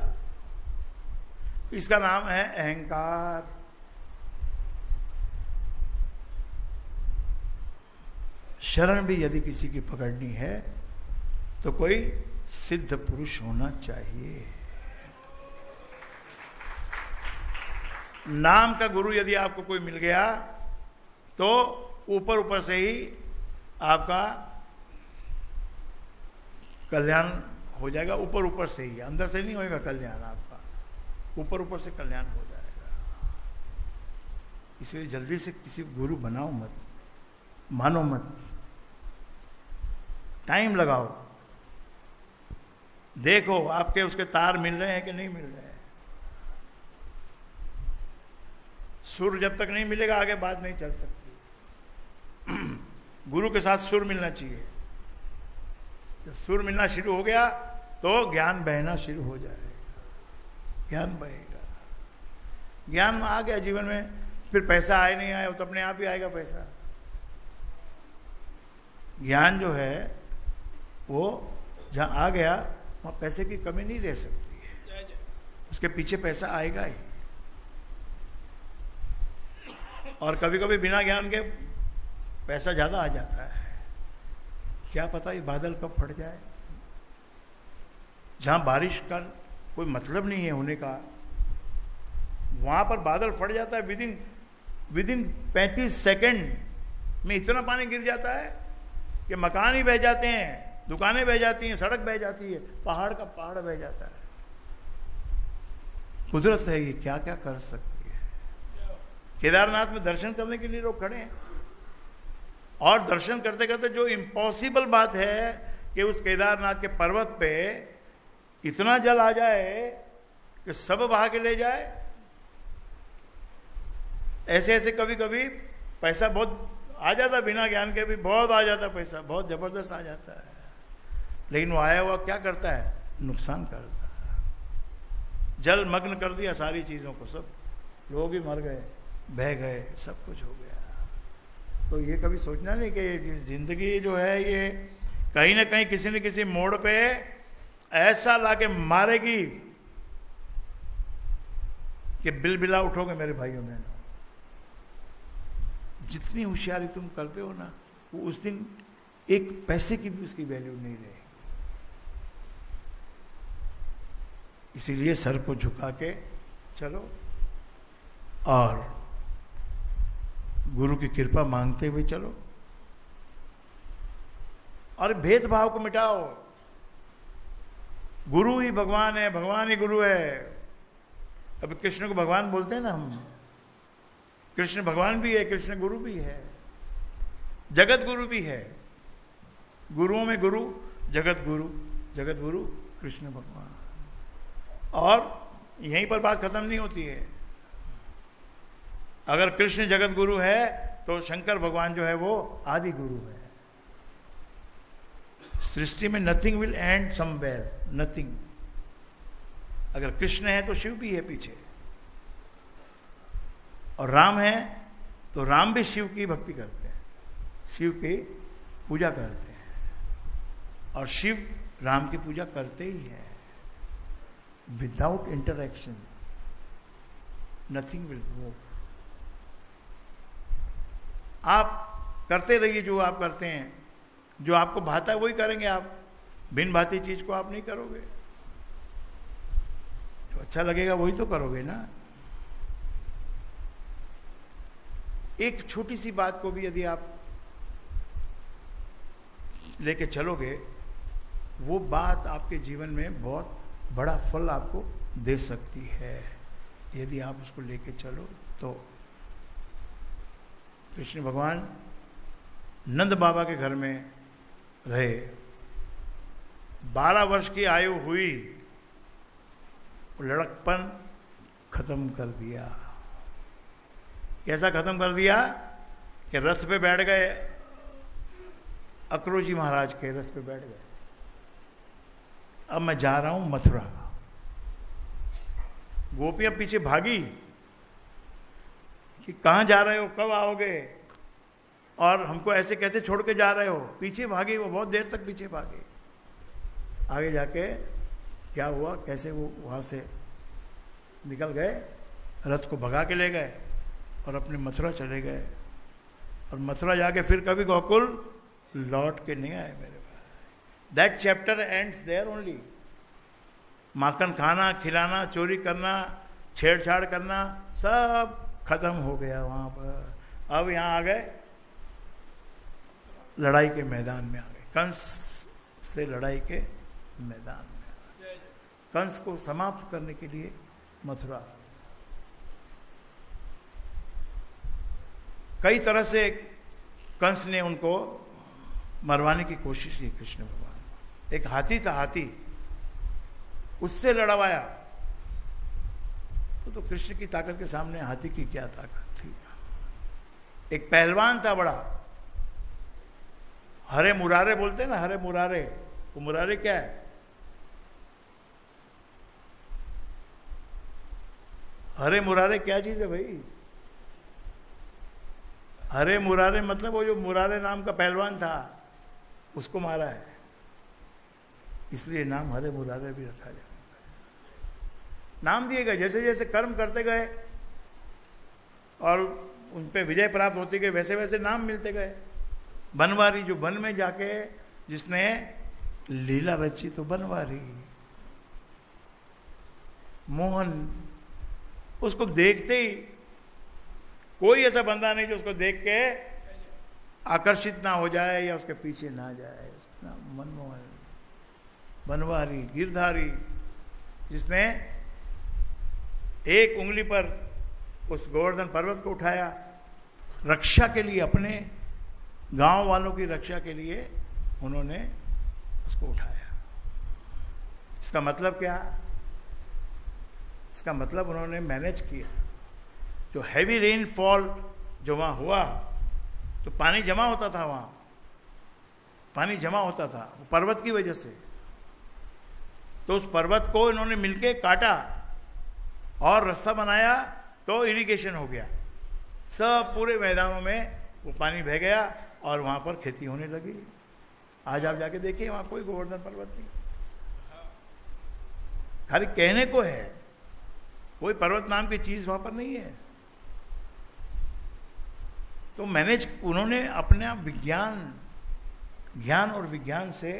इसका नाम है अहंकार। शरण भी यदि किसी की पकड़नी है तो कोई सिद्ध पुरुष होना चाहिए। नाम का गुरु यदि आपको कोई मिल गया तो ऊपर ऊपर से ही आपका कल्याण हो जाएगा, ऊपर ऊपर से ही, अंदर से नहीं होएगा कल्याण आपका, ऊपर ऊपर से कल्याण हो जाएगा। इसलिए जल्दी से किसी गुरु बनाओ मत, मानो मत, टाइम लगाओ, देखो आपके उसके तार मिल रहे हैं कि नहीं मिल रहे हैं। सुर जब तक नहीं मिलेगा आगे बात नहीं चल सकती। गुरु के साथ सुर मिलना चाहिए। जब सुर मिलना शुरू हो गया तो ज्ञान बहना शुरू हो जाएगा, ज्ञान बहेगा। ज्ञान आ गया जीवन में, फिर पैसा आए नहीं आए तो अपने आप ही आएगा पैसा। ज्ञान जो है वो जहां आ गया वहां पैसे की कमी नहीं रह सकती है, उसके पीछे पैसा आएगा ही। और कभी कभी बिना ज्ञान के पैसा ज्यादा आ जाता है, क्या पता ये बादल कब फट जाए। जहां बारिश का कोई मतलब नहीं है होने का, वहां पर बादल फट जाता है, विदिन 35 सेकंड में इतना पानी गिर जाता है कि मकान ही बह जाते हैं, दुकानें बह जाती हैं, सड़क बह जाती है, पहाड़ का पहाड़ बह जाता है। कुदरत है ये, क्या क्या कर सकती है। केदारनाथ में दर्शन करने के लिए लोग खड़े हैं, और दर्शन करते करते जो इम्पॉसिबल बात है कि उस केदारनाथ के पर्वत पे इतना जल आ जाए कि सब बहा के ले जाए। ऐसे ऐसे कभी कभी पैसा बहुत आ जाता, बिना ज्ञान के भी बहुत आ जाता पैसा, बहुत जबरदस्त आ जाता है, लेकिन वो आया हुआ क्या करता है, नुकसान करता है। जल मग्न कर दिया सारी चीजों को, सब लोग ही मर गए, बह गए, सब कुछ हो गया। तो ये कभी सोचना नहीं कि जिंदगी जो है ये कहीं ना कहीं किसी न किसी मोड़ पे ऐसा लाके मारेगी कि बिलबिला उठोगे मेरे भाइयों बहनों। जितनी होशियारी तुम करते हो ना, वो उस दिन एक पैसे की भी उसकी वैल्यू नहीं रहेगी। इसीलिए सर को झुका के चलो और गुरु की कृपा मांगते हुए चलो, और भेदभाव को मिटाओ। गुरु ही भगवान है, भगवान ही गुरु है। अभी कृष्ण को भगवान बोलते हैं ना हम, कृष्ण भगवान भी है, कृष्ण गुरु भी है, जगत गुरु भी है। गुरुओं में गुरु, जगत गुरु कृष्ण भगवान। और यहीं पर बात खत्म नहीं होती है। अगर कृष्ण जगत गुरु है तो शंकर भगवान जो है वो आदि गुरु है। सृष्टि में nothing will and somewhere, nothing. अगर कृष्ण है तो शिव भी है पीछे, और राम है तो राम भी शिव की भक्ति करते हैं, शिव की पूजा करते हैं, और शिव राम की पूजा करते ही है। Without interaction nothing will move. आप करते रहिए जो आप करते हैं, जो आपको भाता है वही करेंगे आप, बिन भाती चीज को आप नहीं करोगे। जो अच्छा लगेगा वही तो करोगे ना। एक छोटी सी बात को भी यदि आप लेके चलोगे, वो बात आपके जीवन में बहुत बड़ा फल आपको दे सकती है यदि आप उसको लेके चलो तो। कृष्ण भगवान नंद बाबा के घर में रहे, 12 वर्ष की आयु हुई, लड़कपन खत्म कर दिया। कैसा खत्म कर दिया कि रथ पे बैठ गए, अक्रोजी महाराज के रथ पे बैठ गए, अब मैं जा रहा हूं मथुरा। गोपियां पीछे भागी कि कहां जा रहे हो, कब आओगे, और हमको ऐसे कैसे छोड़ के जा रहे हो। पीछे भागे, वो बहुत देर तक पीछे भागे। आगे जाके क्या हुआ, कैसे वो वहां से निकल गए, रथ को भगा के ले गए और अपने मथुरा चले गए। और मथुरा जाके फिर कभी गोकुल लौट के नहीं आए मेरे पास। That chapter ends there only. माखन खाना, खिलाना, चोरी करना, छेड़छाड़ करना, सब खत्म हो गया वहां पर। अब यहां आ गए, लड़ाई के मैदान में आ गए, कंस से लड़ाई के मैदान में। कंस को समाप्त करने के लिए मथुरा। कई तरह से कंस ने उनको मरवाने की कोशिश की। कृष्ण भगवान, एक हाथी था, हाथी, उससे लड़वाया। तो कृष्ण की ताकत के सामने हाथी की क्या ताकत थी। एक पहलवान था बड़ा, हरे मुरारे बोलते हैं ना, हरे मुरारे। वो मुरारे क्या है? हरे मुरारे क्या चीज है भाई? हरे मुरारे मतलब वो जो मुरारे नाम का पहलवान था उसको मारा है, इसलिए नाम हरे मुरारे भी रखा जाए। नाम दिए गए, जैसे जैसे कर्म करते गए और उन पे विजय प्राप्त होती गई, वैसे वैसे नाम मिलते गए। बनवारी, जो वन में जाके जिसने लीला रची तो बनवारी। मोहन, उसको देखते ही कोई ऐसा बंदा नहीं जो उसको देख के आकर्षित ना हो जाए या उसके पीछे ना जाए। मनमोहन, बनवारी, गिरधारी, जिसने एक उंगली पर उस गोवर्धन पर्वत को उठाया, रक्षा के लिए, अपने गांव वालों की रक्षा के लिए उन्होंने उसको उठाया। इसका मतलब क्या? इसका मतलब उन्होंने मैनेज किया। जो हैवी रेनफॉल जो वहां हुआ, तो पानी जमा होता था, वहां पानी जमा होता था वो पर्वत की वजह से। तो उस पर्वत को इन्होंने मिलके काटा और रास्ता बनाया, तो इरिगेशन हो गया। सब पूरे मैदानों में वो पानी बह गया और वहां पर खेती होने लगी। आज आप जाके देखिए, वहां कोई गोवर्धन पर्वत नहीं, खाली कहने को है, कोई पर्वत नाम की चीज वहां पर नहीं है। तो मैनेज उन्होंने अपना विज्ञान, ज्ञान और विज्ञान से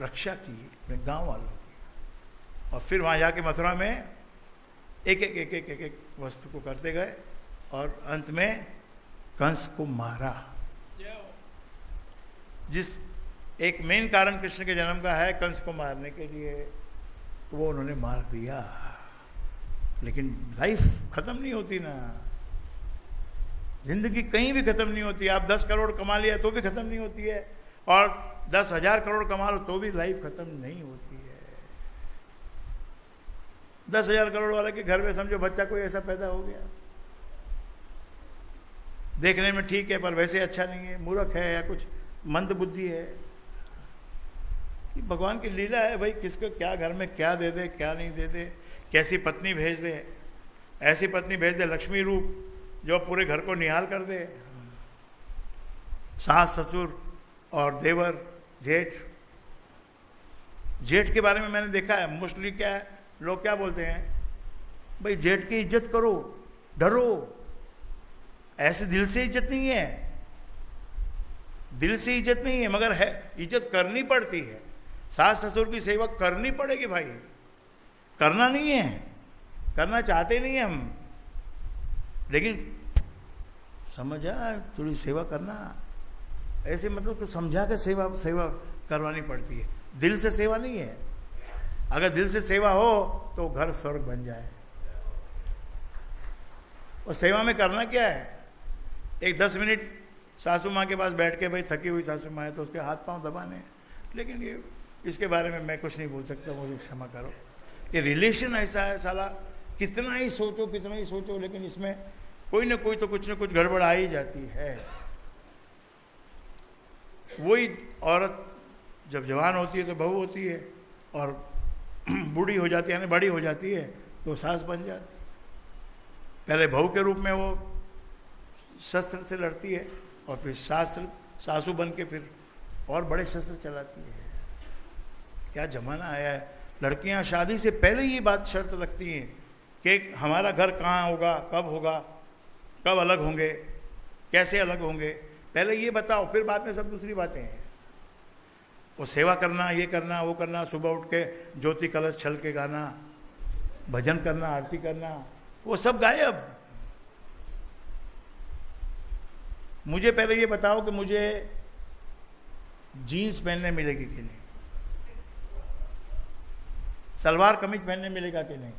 रक्षा की अपने गांव वालों की। और फिर वहां जाके मथुरा में एक एक एक एक एक, एक वस्तु को करते गए और अंत में कंस को मारा। जिस एक मेन कारण कृष्ण के जन्म का है कंस को मारने के लिए, तो वो उन्होंने मार दिया। लेकिन लाइफ खत्म नहीं होती ना, जिंदगी कहीं भी खत्म नहीं होती। आप 10 करोड़ कमा लिया तो भी खत्म नहीं होती है, और 10,000 करोड़ कमा लो तो भी लाइफ खत्म नहीं होती है। 10,000 करोड़ वाले के घर में समझो बच्चा कोई ऐसा पैदा हो गया, देखने में ठीक है पर वैसे अच्छा नहीं है, मूर्ख है या कुछ मंद बुद्धि है। भगवान की लीला है भाई, किसको क्या घर में क्या दे दे, क्या नहीं दे दे, कैसी पत्नी भेज दे। ऐसी पत्नी भेज दे लक्ष्मी रूप, जो पूरे घर को निहाल कर दे। सास, ससुर और देवर, जेठ। जेठ के बारे में मैंने देखा है, मोस्टली क्या है, लोग क्या बोलते हैं, भाई जेठ की इज्जत करो, डरो। ऐसे दिल से इज्जत नहीं है, दिल से इज्जत नहीं है, मगर है, इज्जत करनी पड़ती है। सास ससुर की सेवा करनी पड़ेगी भाई, करना नहीं है, करना चाहते नहीं है हम, लेकिन समझा थोड़ी सेवा करना, ऐसे मतलब कुछ समझा के सेवा करवानी पड़ती है, दिल से सेवा नहीं है। अगर दिल से सेवा हो तो घर स्वर्ग बन जाए। और सेवा में करना क्या है, एक 10 मिनट सासू माँ के पास बैठ के, भाई थकी हुई सासू माँ है तो उसके हाथ पांव दबाने, लेकिन ये इसके बारे में मैं कुछ नहीं बोल सकता, मुझे क्षमा करो। ये रिलेशन ऐसा है साला, कितना ही सोचो, लेकिन इसमें कोई ना कोई तो कुछ ना कुछ गड़बड़ आ ही जाती है। वही औरत जब जवान होती है तो बहू होती है, और बूढ़ी हो जाती है, यानी बड़ी हो जाती है तो सास बन जाती। पहले बहू के रूप में वो शस्त्र से लड़ती है, और फिर सासू बन के फिर और बड़े शस्त्र चलाती है। क्या जमाना आया है। लड़कियां शादी से पहले ये बात शर्त रखती हैं कि हमारा घर कहाँ होगा, कब अलग होंगे, कैसे अलग होंगे, पहले ये बताओ, फिर बाद में सब दूसरी बातें हैं। वो सेवा करना, ये करना, वो करना, सुबह उठ के ज्योति कलश छल के गाना, भजन करना, आरती करना, वो सब गायब। मुझे पहले ये बताओ कि मुझे जीन्स पहनने मिलेगी कि नहीं, सलवार कमीज पहनने मिलेगा कि नहीं।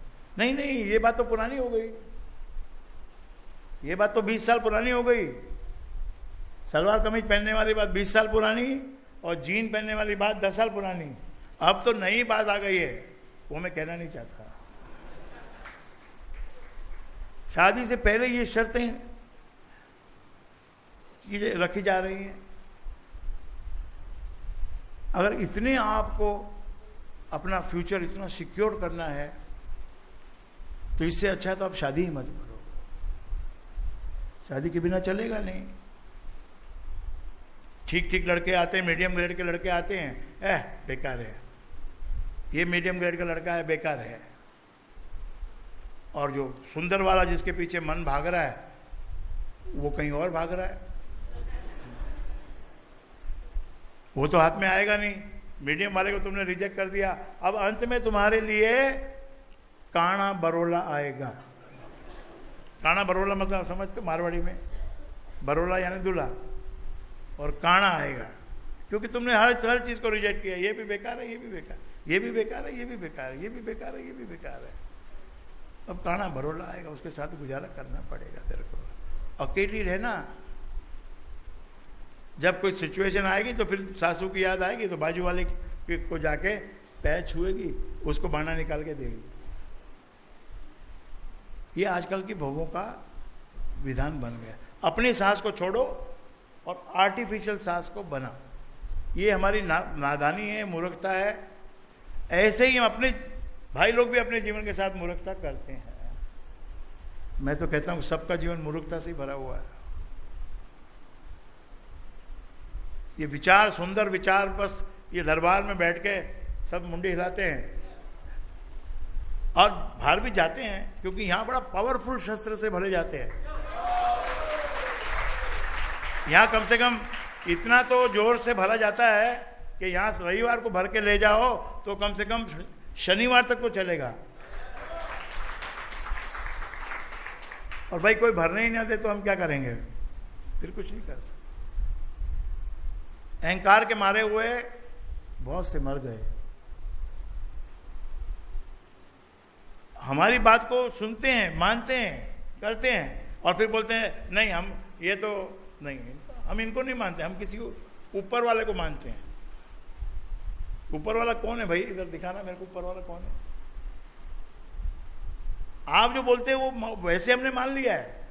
नहीं, ये बात तो पुरानी हो गई, ये बात तो 20 साल पुरानी हो गई। सलवार कमीज पहनने वाली बात 20 साल पुरानी, और जीन पहनने वाली बात 10 साल पुरानी। अब तो नई बात आ गई है, वो मैं कहना नहीं चाहता। शादी से पहले ये शर्तें रखी जा रही हैं। अगर इतने आपको अपना फ्यूचर इतना सिक्योर करना है तो इससे अच्छा तो आप शादी ही मत करो। शादी के बिना चलेगा नहीं। ठीक लड़के आते हैं, मीडियम ग्रेड के लड़के आते हैं, बेकार है, ये मीडियम ग्रेड का लड़का है, बेकार है। और जो सुंदर वाला जिसके पीछे मन भाग रहा है वो कहीं और भाग रहा है, वो तो हाथ में आएगा नहीं। मीडियम वाले को तुमने रिजेक्ट कर दिया, अब अंत में तुम्हारे लिए काना बरोला आएगा। काना बरोला मतलब समझते, मारवाड़ी में बरोला यानी दूल्हा, और काना आएगा, क्योंकि तुमने हर चीज को रिजेक्ट किया। ये भी बेकार है, ये भी बेकार, ये भी बेकार है, ये भी बेकार है, ये भी बेकार है, ये भी बेकार है। अब काना बरोला आएगा, उसके साथ गुजारा करना पड़ेगा तेरे को। अकेली रहना, जब कोई सिचुएशन आएगी तो फिर सासू की याद आएगी तो बाजू वाले को जाके पैर छुएगी, उसको बाना निकाल के देगी। ये आजकल की बहुओं का विधान बन गया। अपनी सास को छोड़ो और आर्टिफिशियल सास को बनाओ। ये हमारी नादानी है, मूर्खता है। ऐसे ही हम अपने भाई लोग भी अपने जीवन के साथ मूर्खता करते हैं। मैं तो कहता हूं सबका जीवन मूर्खता से भरा हुआ है। ये विचार, सुंदर विचार, बस ये दरबार में बैठ के सब मुंडी हिलाते हैं और बाहर भी जाते हैं, क्योंकि यहां बड़ा पावरफुल शस्त्र से भरे जाते हैं। यहां कम से कम इतना तो जोर से भरा जाता है कि यहां रविवार को भर के ले जाओ तो कम से कम शनिवार तक तो चलेगा। और भाई कोई भरने ही ना दे तो हम क्या करेंगे, फिर कुछ नहीं कर सकते। अहंकार के मारे हुए बहुत से मर गए। हमारी बात को सुनते हैं, मानते हैं, करते हैं, और फिर बोलते हैं नहीं हम ये तो नहीं, हम इनको नहीं मानते, हम किसी ऊपर वाले को मानते हैं। ऊपर वाला कौन है भाई, इधर दिखाना मेरे को, ऊपर वाला कौन है। आप जो बोलते हैं वो वैसे हमने मान लिया है,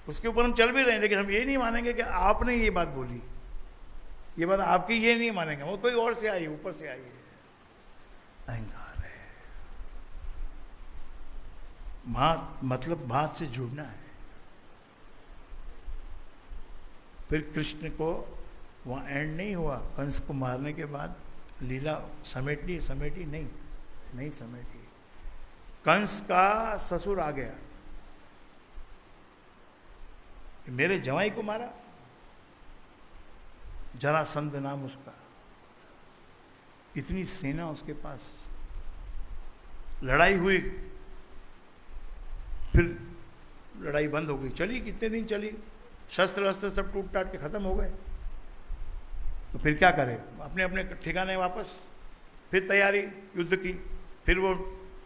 उसके ऊपर हम चल भी रहे हैं, लेकिन हम ये नहीं मानेंगे कि आपने ये बात बोली, ये बात आपकी, ये नहीं मानेंगे। वो कोई और से आई, ऊपर से आई है। अहंकार है। मतलब बात से जुड़ना है। फिर कृष्ण को वहां एंड नहीं हुआ। कंस को मारने के बाद लीला समेटी नहीं समेटी। कंस का ससुर आ गया, मेरे जवाई को मारा, जरासंध नाम उसका, इतनी सेना उसके पास, लड़ाई हुई, फिर लड़ाई बंद हो गई। चली कितने दिन चली, शस्त्र अस्त्र सब टूट टाट के खत्म हो गए। तो फिर क्या करे, अपने अपने ठिकाने वापस। फिर तैयारी युद्ध की, फिर वो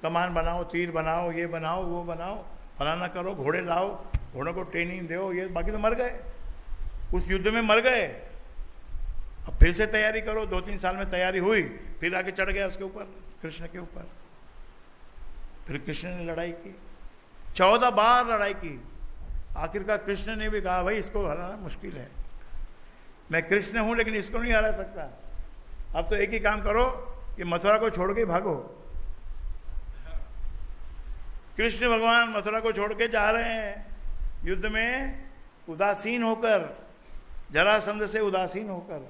कमान बनाओ, तीर बनाओ, ये बनाओ, वो बनाओ, फलाना करो, घोड़े लाओ, घोड़ों को ट्रेनिंग दो, ये बाकी तो मर गए, उस युद्ध में मर गए। अब फिर से तैयारी करो, 2-3 साल में तैयारी हुई, फिर आके चढ़ गया उसके ऊपर, कृष्ण के ऊपर। फिर कृष्ण ने लड़ाई की, 14 बार लड़ाई की। आखिरकार कृष्ण ने भी कहा भाई इसको हराना मुश्किल है, मैं कृष्ण हूं लेकिन इसको नहीं हरा सकता। अब तो एक ही काम करो कि मथुरा को छोड़ के भागो। कृष्ण भगवान मथुरा को छोड़ के जा रहे हैं युद्ध में, उदासीन होकर, जरासंध से उदासीन होकर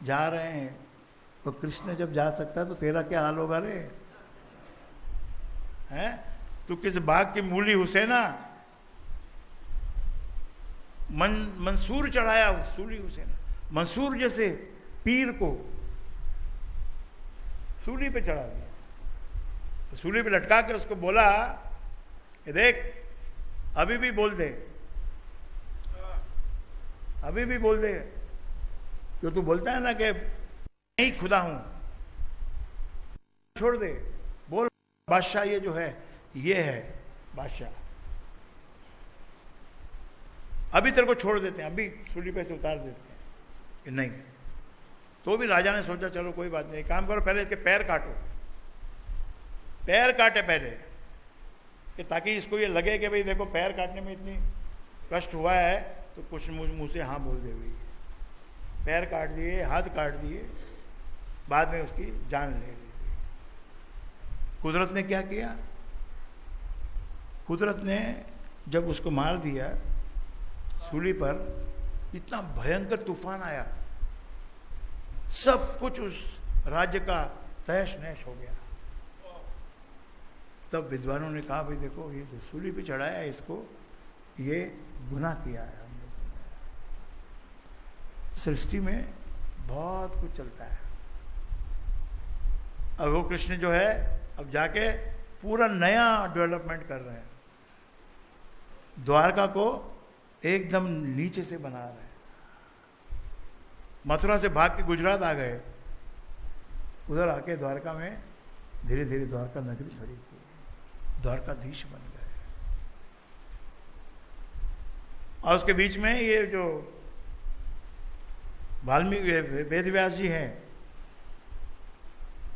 जा रहे हैं। तो कृष्ण जब जा सकता है तो तेरा क्या हाल होगा रे? हैं? तू किस बाग की मूली हुसैना, मंसूर चढ़ाया, सूली हुसैना, मंसूर जैसे पीर को सूली पे चढ़ा दिया। तो सूली पे लटका के उसको बोला कि देख अभी भी बोल दे, अभी भी बोल दे, जो तू बोलता है ना कि नहीं खुदा हूं, छोड़ दे, बोल बादशाह ये जो है ये है बादशाह, अभी तेरे को छोड़ देते हैं, अभी सूली पे से उतार देते हैं। कि नहीं। तो भी राजा ने सोचा चलो कोई बात नहीं, काम करो, पहले इसके पैर काटो, पैर काटे पहले, कि ताकि इसको ये लगे कि भाई देखो पैर काटने में इतनी कष्ट हुआ है तो कुछ मुंह से हाँ बोल दे भाई। पैर काट दिए, हाथ काट दिए, बाद में उसकी जान ले ली। कुदरत ने क्या किया? कुदरत ने जब उसको मार दिया सूली पर, इतना भयंकर तूफान आया, सब कुछ उस राज्य का तहस नहस हो गया। तब विद्वानों ने कहा भाई देखो ये जो सूली पे चढ़ाया है इसको, ये गुनाह किया है हम लोगों ने। सृष्टि में बहुत कुछ चलता है। अब वो कृष्ण जो है अब जाके पूरा नया डेवलपमेंट कर रहे हैं, द्वारका को एकदम नीचे से बना रहे हैं। मथुरा से भाग के गुजरात आ गए, उधर आके द्वारका में धीरे धीरे द्वारका नगरी खड़ी की, द्वारकाधीश बन गए। और उसके बीच में ये जो वाल्मीकि वेदव्यास जी हैं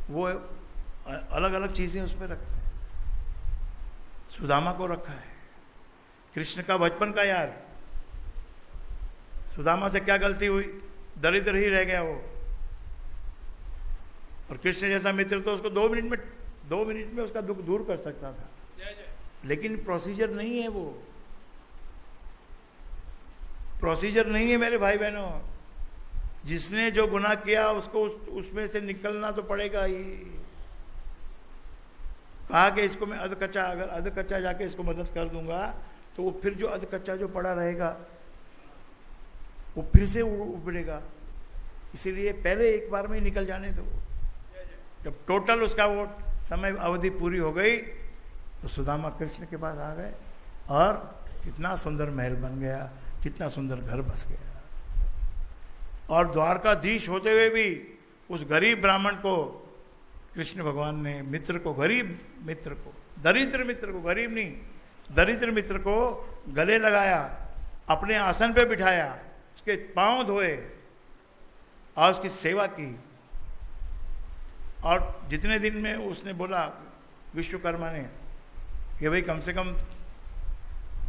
वो अलग अलग चीजें उसमें रखते हैं। सुदामा को रखा है, कृष्ण का बचपन का यार, सुदामा से क्या गलती हुई, दरिद्र ही रह गया वो, और कृष्ण जैसा मित्र तो उसको 2 मिनट में उसका दुख दूर कर सकता था। लेकिन प्रोसीजर नहीं है, वो प्रोसीजर नहीं है मेरे भाई बहनों। जिसने जो गुनाह किया उसको उसमें से निकलना तो पड़ेगा ही। कहा कि इसको मैं अधकच्चा, अगर अधकच्चा जाके इसको मदद कर दूंगा तो वो फिर जो अधकच्चा जो पड़ा रहेगा वो फिर से उभरेगा, इसीलिए पहले एक बार में ही निकल जाने दो। जब टोटल उसका वो समय अवधि पूरी हो गई तो सुदामा कृष्ण के पास आ गए, और कितना सुंदर महल बन गया, कितना सुंदर घर बस गया। और द्वारकाधीश होते हुए भी उस गरीब ब्राह्मण को कृष्ण भगवान ने, मित्र को, गरीब मित्र को, दरिद्र मित्र को, गरीब नहीं, दरिद्र मित्र को गले लगाया, अपने आसन पे बिठाया, उसके पांव धोए और उसकी सेवा की। और जितने दिन में उसने बोला विश्वकर्मा ने कि भाई कम से कम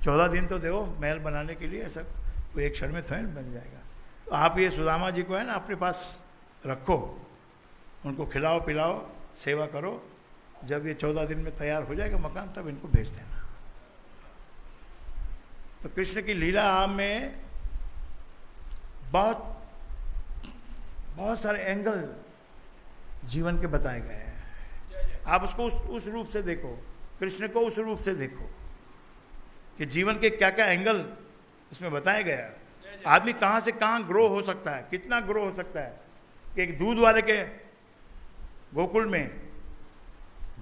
14 दिन तो दो महल बनाने के लिए, ऐसा कोई एक क्षण में थोड़ा बन जाएगा। तो आप ये सुदामा जी को है ना अपने पास रखो, उनको खिलाओ पिलाओ, सेवा करो, जब ये 14 दिन में तैयार हो जाएगा मकान तब इनको भेज देना। तो कृष्ण की लीला में बहुत सारे एंगल जीवन के बताए गए हैं। आप उसको उस रूप से देखो, कृष्ण को उस रूप से देखो कि जीवन के क्या क्या एंगल उसमें बताया गया। आदमी कहां से कहां ग्रो हो सकता है, कितना ग्रो हो सकता है। कि एक दूध वाले के गोकुल में,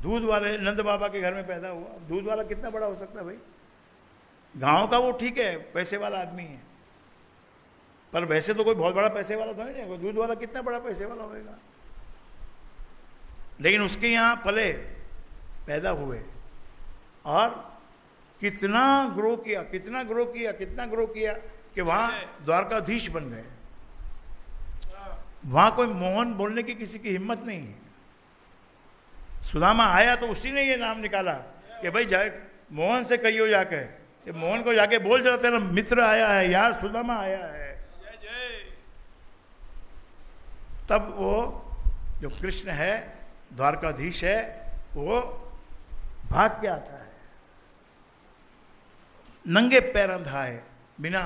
दूध वाले नंद बाबा के घर में पैदा हुआ, दूध वाला कितना बड़ा हो सकता है भाई। गांव का वो ठीक है, पैसे वाला आदमी है, पर वैसे तो कोई बहुत बड़ा पैसे वाला तो नहीं है। दूध वाला कितना बड़ा पैसे वाला होगा। लेकिन उसके यहाँ पले, पैदा हुए और कितना ग्रो किया, कितना ग्रो किया, कितना ग्रो किया कि वहां द्वारकाधीश बन गए। वहां कोई मोहन बोलने की किसी की हिम्मत नहीं है। सुदामा आया तो उसी ने ये नाम निकाला कि भाई जाए मोहन से कहियो जाके, मोहन को जाके बोल जरा तेरा मित्र आया है यार, सुदामा आया है। तब वो जो कृष्ण है, द्वारकाधीश है, वो भाग के आता है, नंगे पैर अंधा है, बिना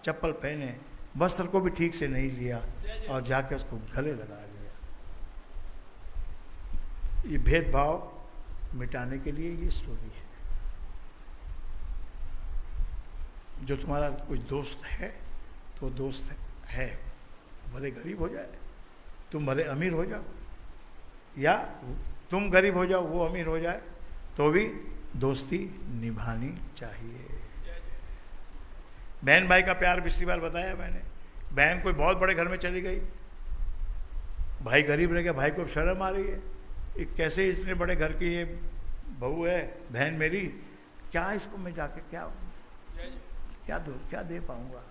चप्पल पहने, वस्त्र को भी ठीक से नहीं लिया और जाके उसको गले लगा लिया। ये भेदभाव मिटाने के लिए ये स्टोरी है। जो तुम्हारा कोई दोस्त है तो दोस्त है, भले गरीब हो जाए, तुम भले अमीर हो जाओ, या तुम गरीब हो जाओ वो अमीर हो जाए, तो भी दोस्ती निभानी चाहिए। बहन भाई का प्यार पिछली बार बताया मैंने। बहन कोई बहुत बड़े घर में चली गई, भाई गरीब रह गया, भाई को शर्म आ रही है, कैसे इतने बड़े घर की ये बहू है बहन मेरी, क्या इसको मैं जाके क्या दे पाऊंगा।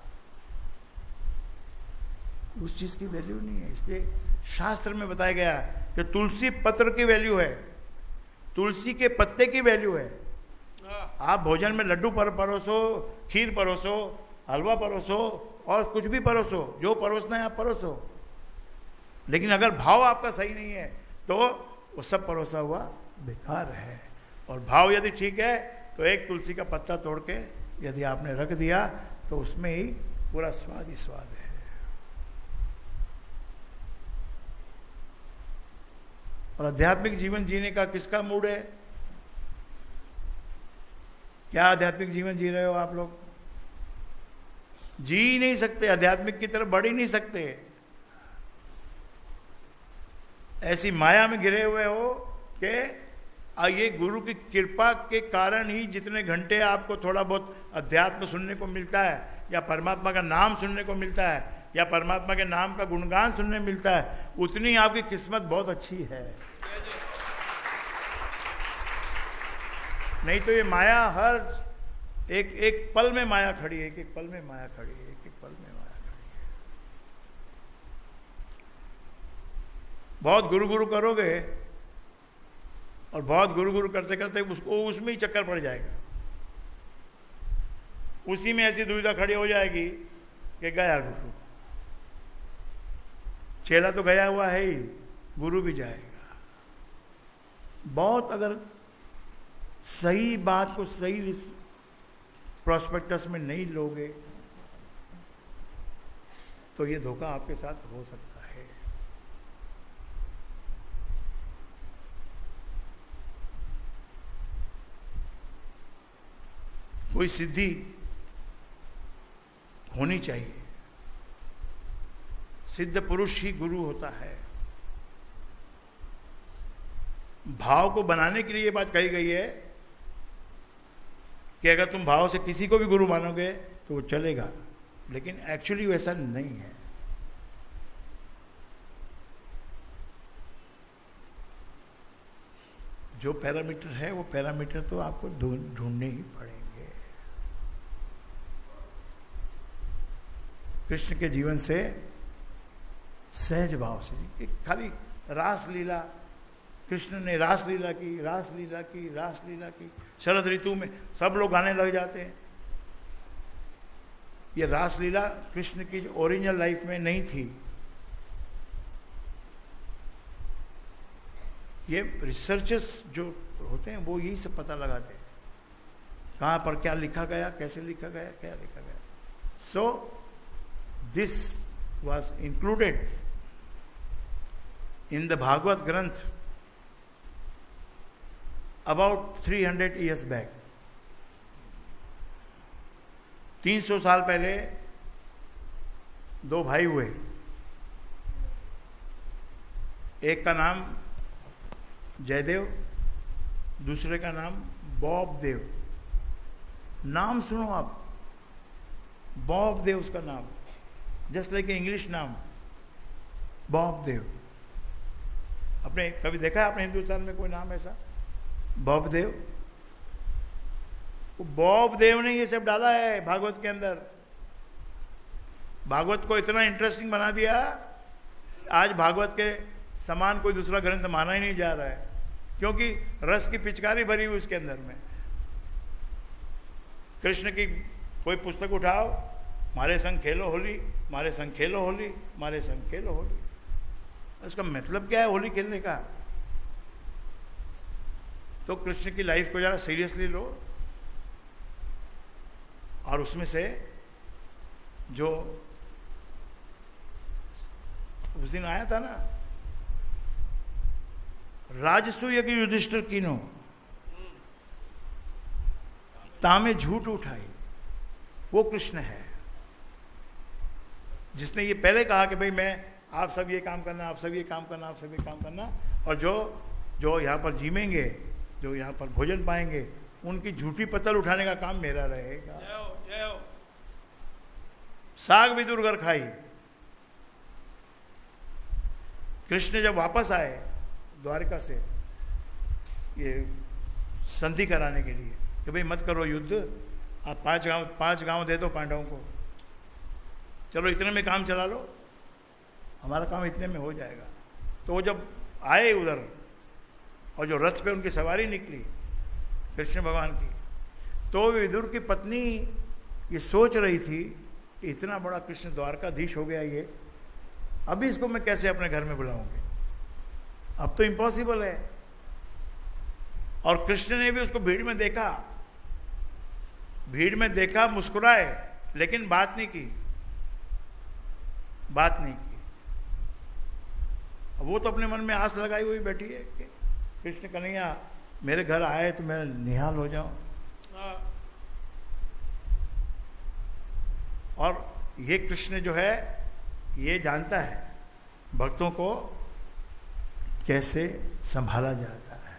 उस चीज की वैल्यू नहीं है। इसलिए शास्त्र में बताया गया कि तुलसी पत्र की वैल्यू है, तुलसी के पत्ते की वैल्यू है। आप भोजन में लड्डू परोसो, खीर परोसो, हलवा परोसो और कुछ भी परोसो, जो परोसना है आप परोसो, लेकिन अगर भाव आपका सही नहीं है तो वो सब परोसा हुआ बेकार है। और भाव यदि ठीक है तो एक तुलसी का पत्ता तोड़ के यदि आपने रख दिया तो उसमें ही पूरा स्वाद ही स्वाद है। और आध्यात्मिक जीवन जीने का किसका मूड है? क्या आध्यात्मिक जीवन जी रहे हो आप लोग? जी नहीं सकते, आध्यात्मिक की तरफ बढ़ ही नहीं सकते। ऐसी माया में गिरे हुए हो कि ये गुरु की कृपा के कारण ही जितने घंटे आपको थोड़ा बहुत अध्यात्म सुनने को मिलता है, या परमात्मा का नाम सुनने को मिलता है, या परमात्मा के नाम का गुणगान सुनने मिलता है, उतनी आपकी किस्मत बहुत अच्छी है। नहीं तो ये माया हर एक पल में माया खड़ी है, एक पल में माया खड़ी है, एक पल में माया खड़ी है। बहुत गुरु गुरु करोगे और बहुत गुरु गुरु करते करते उसको उसमें ही चक्कर पड़ जाएगा, उसी में ऐसी दुविधा खड़ी हो जाएगी कि गया गुरु, चेला तो गया हुआ है ही, गुरु भी जाएगा। बहुत अगर सही बात को सही प्रोस्पेक्टस में नहीं लोगे तो ये धोखा आपके साथ हो सकता है। कोई सिद्धि होनी चाहिए, सिद्ध पुरुष ही गुरु होता है। भाव को बनाने के लिए ये बात कही गई है कि अगर तुम भाव से किसी को भी गुरु मानोगे तो वो चलेगा, लेकिन एक्चुअली वैसा नहीं है। जो पैरामीटर है वो पैरामीटर तो आपको ढूंढने ही पड़ेंगे। कृष्ण के जीवन से सहज भाव से, खाली रास लीला, कृष्ण ने रास लीला की, रास लीला की, रास लीला की। शरद ऋतु में सब लोग गाने लग जाते हैं। ये रास लीला कृष्ण की ओरिजिनल लाइफ में नहीं थी। ये रिसर्चर्स जो होते हैं वो यही सब पता लगाते हैं, कहां पर क्या लिखा गया, कैसे लिखा गया, क्या लिखा गया। So this was included in the Bhagavad Granth about 300 years back. 300 साल पहले दो भाई हुए, एक का नाम जयदेव, दूसरे का नाम बॉब देव। नाम सुनो आप, बॉब देव उसका नाम, जस्ट लाइक इंग्लिश नाम बॉब देव। अब आपने कभी देखा है आपने हिंदुस्तान में कोई नाम ऐसा? बॉब देव। वो बॉब देव ने ये सब डाला है भागवत के अंदर। भागवत को इतना इंटरेस्टिंग बना दिया, आज भागवत के समान कोई दूसरा ग्रंथ माना ही नहीं जा रहा है, क्योंकि रस की पिचकारी भरी हुई उसके अंदर में। कृष्ण की कोई पुस्तक उठाओ, मारे संग खेलो होली, मारे संग खेलो होली, मारे संग खेलो होली। उसका मतलब क्या है होली खेलने का? तो कृष्ण की लाइफ को जरा सीरियसली लो, और उसमें से जो उस दिन आया था ना, राजसूय की युधिष्ठिर कीनो तामे झूठ उठाई, वो कृष्ण है जिसने ये पहले कहा कि भाई मैं, आप सब ये काम करना, आप सब ये काम करना, आप सब ये काम करना, और जो यहां पर जीमेंगे, जो यहां पर भोजन पाएंगे, उनकी झूठी पतल उठाने का काम मेरा रहेगा। साग भी दुर्गर खाई। कृष्ण जब वापस आए द्वारका से ये संधि कराने के लिए कि भाई मत करो युद्ध, आप 5 गांव दे दो पांडवों को, चलो इतने में काम चला लो, हमारा काम इतने में हो जाएगा। तो वो जब आए उधर, और जो रथ पे उनकी सवारी निकली कृष्ण भगवान की, तो विदुर की पत्नी ये सोच रही थी कि इतना बड़ा कृष्ण द्वारकाधीश हो गया ये, अभी इसको मैं कैसे अपने घर में बुलाऊंगी? अब तो इम्पॉसिबल है। और कृष्ण ने भी उसको भीड़ में देखा, मुस्कुराए, लेकिन बात नहीं की। वो तो अपने मन में आस लगाई हुई बैठी है कि कृष्ण कन्हैया मेरे घर आए तो मैं निहाल हो जाऊं। और ये कृष्ण जो है ये जानता है भक्तों को कैसे संभाला जाता है।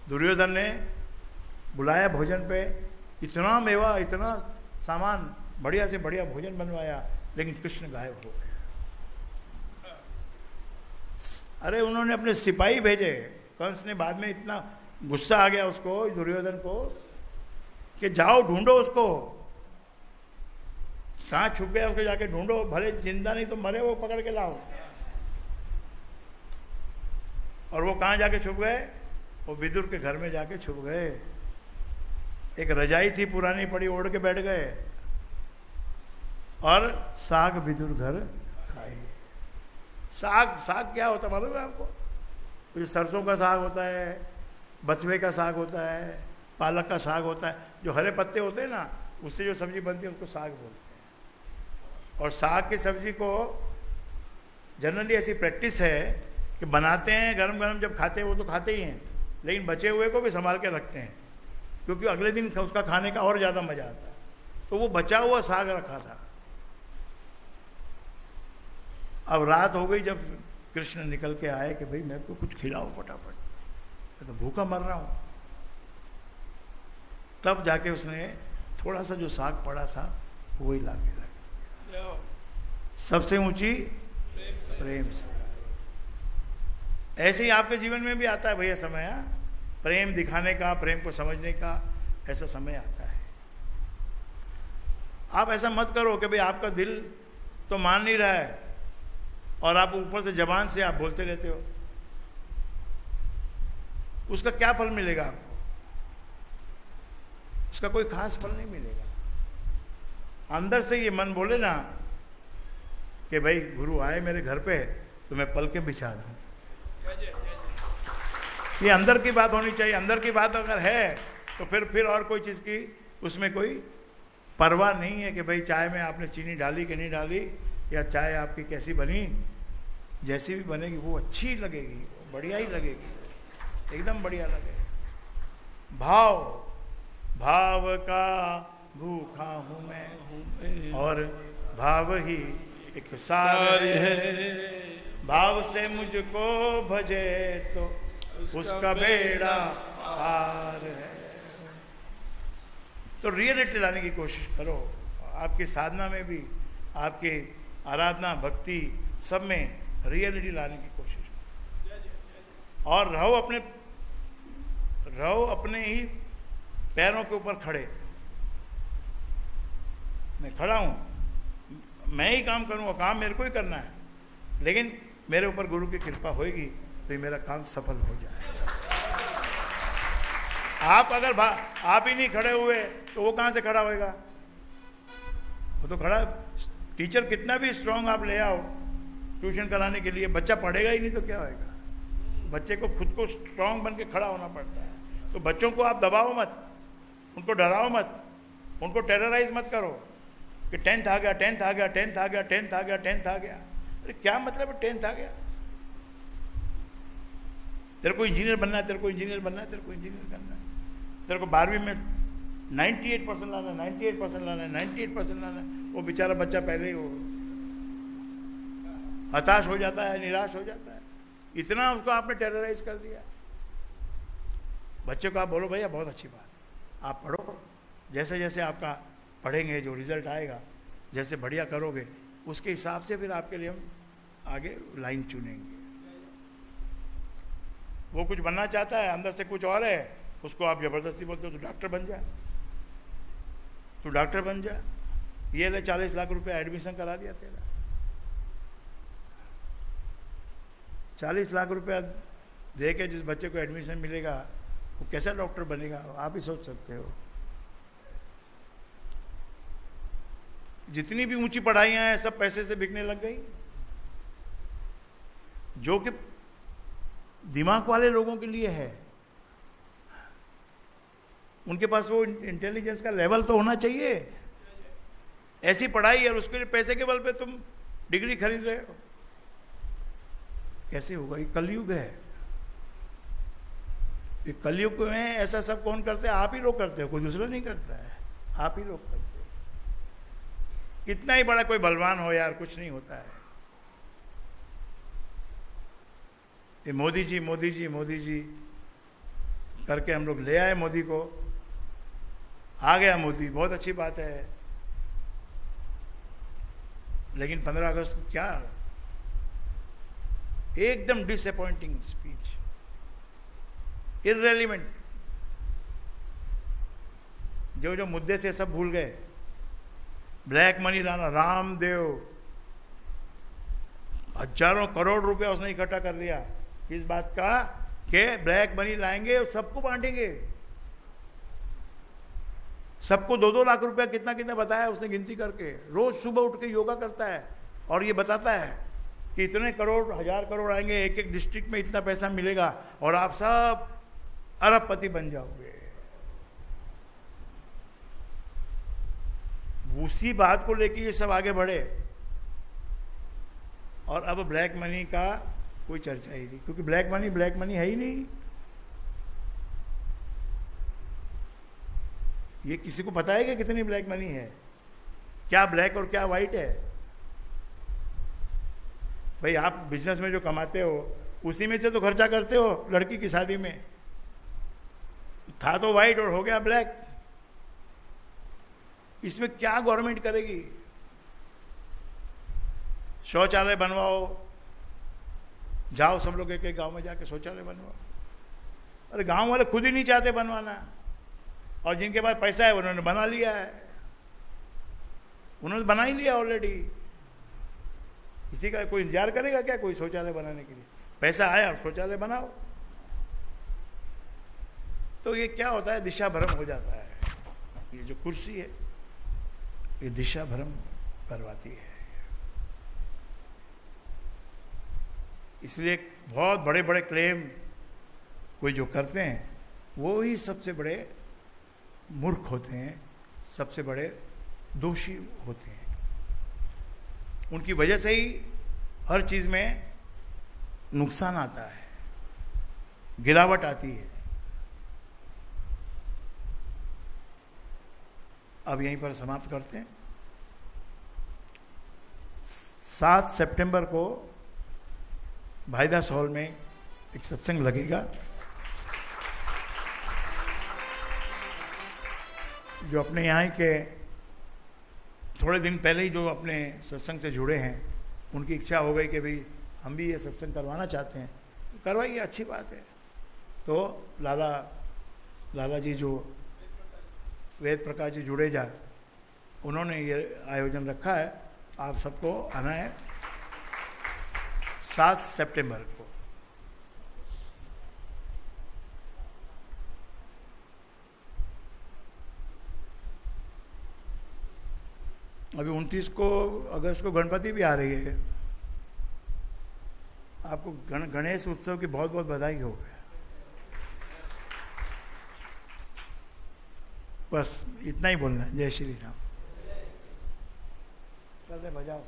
दुर्योधन ने बुलाया भोजन पे, इतना मेवा, इतना सामान, बढ़िया से बढ़िया भोजन बनवाया, लेकिन कृष्ण गायब हो गया। अरे उन्होंने अपने सिपाही भेजे, कंस ने बाद में इतना गुस्सा आ गया उसको, दुर्योधन को, कि जाओ ढूंढो उसको, कहां छुप गया उसको जाके ढूंढो, भले जिंदा नहीं तो मरे वो पकड़ के लाओ। और वो कहां जाके छुप गए? वो विदुर के घर में जाके छुप गए। एक रजाई थी पुरानी पड़ी, ओढ़ के बैठ गए, और साग विदुर घर खाए। साग क्या होता मालूम है आपको? तो सरसों का साग होता है, बथुए का साग होता है, पालक का साग होता है, जो हरे पत्ते होते हैं ना, उससे जो सब्जी बनती है उसको साग बोलते हैं। और साग की सब्जी को जनरली ऐसी प्रैक्टिस है कि बनाते हैं गरम गरम, जब खाते हैं वो तो खाते ही हैं, लेकिन बचे हुए को भी संभाल के रखते हैं, क्योंकि अगले दिन उसका खाने का और ज़्यादा मजा आता है। तो वो बचा हुआ साग रखा था। अब रात हो गई, जब कृष्ण निकल के आए कि भाई मेरे को कुछ खिलाओ फटाफट, मैं तो भूखा मर रहा हूं। तब जाके उसने थोड़ा सा जो साग पड़ा था वही ला के रख, सबसे ऊंची प्रेम से। ऐसे ही आपके जीवन में भी आता है भैया समय, प्रेम दिखाने का, प्रेम को समझने का ऐसा समय आता है। आप ऐसा मत करो कि भाई आपका दिल तो मान नहीं रहा है और आप ऊपर से जबान से आप बोलते रहते हो, उसका क्या फल मिलेगा आपको? उसका कोई खास फल नहीं मिलेगा। अंदर से ये मन बोले ना कि भाई गुरु आए मेरे घर पे तो मैं पल के बिछा दूं, ये अंदर की बात होनी चाहिए। अंदर की बात अगर है तो फिर और कोई चीज की उसमें कोई परवाह नहीं है कि भाई चाय में आपने चीनी डाली कि नहीं डाली, या चाय आपकी कैसी बनी, जैसी भी बनेगी वो अच्छी लगेगी, बढ़िया ही लगेगी, एकदम बढ़िया लगेगी। भाव का भूखा हूं मैं और भाव ही एक सार है, भाव से मुझको भजे तो उसका बेड़ा पार है। तो रियलिटी लाने की कोशिश करो, आपकी साधना में भी, आपकी आराधना भक्ति सब में रियलिटी लाने की कोशिश करो। और रहो अपने ही पैरों के ऊपर खड़े। मैं खड़ा हूं, मैं ही काम करूंगा, काम मेरे को ही करना है, लेकिन मेरे ऊपर गुरु की कृपा होगी तो ये मेरा काम सफल हो जाएगा। आप अगर आप ही नहीं खड़े हुए तो वो कहां से खड़ा होएगा? वो तो खड़ा, टीचर कितना भी स्ट्रांग आप ले आओ ट्यूशन कराने के लिए, बच्चा पढ़ेगा ही नहीं तो क्या होएगा? बच्चे को खुद को स्ट्रांग बन के खड़ा होना पड़ता है। तो बच्चों को आप दबाओ मत, उनको डराओ मत, उनको टेरराइज मत करो कि 10th आ गया, 10th आ गया, 10th आ गया, 10th आ गया, 10th आ गया। अरे क्या मतलब है 10th आ गया? तेरे को इंजीनियर बनना है, तेरे को इंजीनियर बनना है, तेरे को इंजीनियर करना है, तेरे को 12वीं में 98% लाना है, 98% लाना है, 98% लाना है। वो बेचारा बच्चा पहले ही वो हताश हो जाता है, निराश हो जाता है। इतना उसको आपने टेरराइज कर दिया। बच्चे को आप बोलो भैया बहुत अच्छी बात, आप पढ़ो, जैसे जैसे आपका पढ़ेंगे जो रिजल्ट आएगा, जैसे बढ़िया करोगे उसके हिसाब से फिर आपके लिए हम आगे लाइन चुनेंगे। वो कुछ बनना चाहता है, अंदर से कुछ और है, उसको आप जबरदस्ती बोलते हो तो डॉक्टर बन जा, तू डॉक्टर बन जा, ये ले 40 लाख रुपए एडमिशन करा दिया तेरा। 40 लाख रुपया दे के जिस बच्चे को एडमिशन मिलेगा वो कैसा डॉक्टर बनेगा आप ही सोच सकते हो। जितनी भी ऊंची पढ़ाइयां हैं सब पैसे से बिकने लग गई। जो कि दिमाग वाले लोगों के लिए है, उनके पास वो इंटेलिजेंस का लेवल तो होना चाहिए। ऐसी पढ़ाई और उसके लिए पैसे के बल पे तुम डिग्री खरीद रहे हो, कैसे होगा? ये कलयुग है। ये कलयुग में ऐसा सब कौन करते हैं? आप ही लोग करते हो, कोई दूसरा नहीं करता है, आप ही लोग करते हो। कितना ही बड़ा कोई बलवान हो यार, कुछ नहीं होता है। ये मोदी जी मोदी जी मोदी जी करके हम लोग ले आए मोदी को, आ गया मोदी, बहुत अच्छी बात है। लेकिन 15 अगस्त को क्या एकदम डिसअपॉइंटिंग स्पीच, इररेलेवेंट। जो जो मुद्दे थे सब भूल गए। ब्लैक मनी लाना, रामदेव हजारों करोड़ रुपया उसने इकट्ठा कर लिया इस बात का कि ब्लैक मनी लाएंगे और सबको बांटेंगे। सबको 2-2 लाख रुपया कितना कितना बताया उसने गिनती करके। रोज सुबह उठ के योगा करता है और ये बताता है कि इतने करोड़, 1000 करोड़ आएंगे, एक एक डिस्ट्रिक्ट में इतना पैसा मिलेगा और आप सब अरबपति बन जाओगे। उसी बात को लेके ये सब आगे बढ़े और अब ब्लैक मनी का कोई चर्चा ही नहीं, क्योंकि ब्लैक मनी है ही नहीं। ये किसी को पता है कि कितनी ब्लैक मनी है, क्या ब्लैक और क्या व्हाइट है? भाई आप बिजनेस में जो कमाते हो उसी में से तो खर्चा करते हो। लड़की की शादी में था तो व्हाइट और हो गया ब्लैक। इसमें क्या गवर्नमेंट करेगी? शौचालय बनवाओ, जाओ सब लोग एक एक गांव में जाके शौचालय बनवाओ। अरे गांव वाले खुद ही नहीं चाहते बनवाना, और जिनके पास पैसा है उन्होंने बना लिया है, उन्होंने बना ही लिया ऑलरेडी। किसी का कोई इंतजार करेगा क्या कोई शौचालय बनाने के लिए? पैसा आया और शौचालय बनाओ। तो ये क्या होता है, दिशा भ्रम हो जाता है। ये जो कुर्सी है ये दिशा भ्रम करवाती है। इसलिए बहुत बड़े बड़े क्लेम कोई जो करते हैं वो ही सबसे बड़े मूर्ख होते हैं, सबसे बड़े दोषी होते हैं। उनकी वजह से ही हर चीज में नुकसान आता है, गिरावट आती है। अब यहीं पर समाप्त करते हैं। 7 सितंबर को भाईदास हॉल में एक सत्संग लगेगा। जो अपने यहाँ के थोड़े दिन पहले ही जो अपने सत्संग से जुड़े हैं, उनकी इच्छा हो गई कि भाई हम भी ये सत्संग करवाना चाहते हैं, करवाइए, अच्छी बात है। तो लाला जी जो वेद प्रकाश जी जुड़ेजा, उन्होंने ये आयोजन रखा है, आप सबको आना है 7 सितंबर को। अभी 29 को अगस्त को गणपति भी आ रही है। आपको गणेश उत्सव की बहुत बहुत बधाई हो। बस इतना ही बोलना है। जय श्री राम। चलते बजाओ।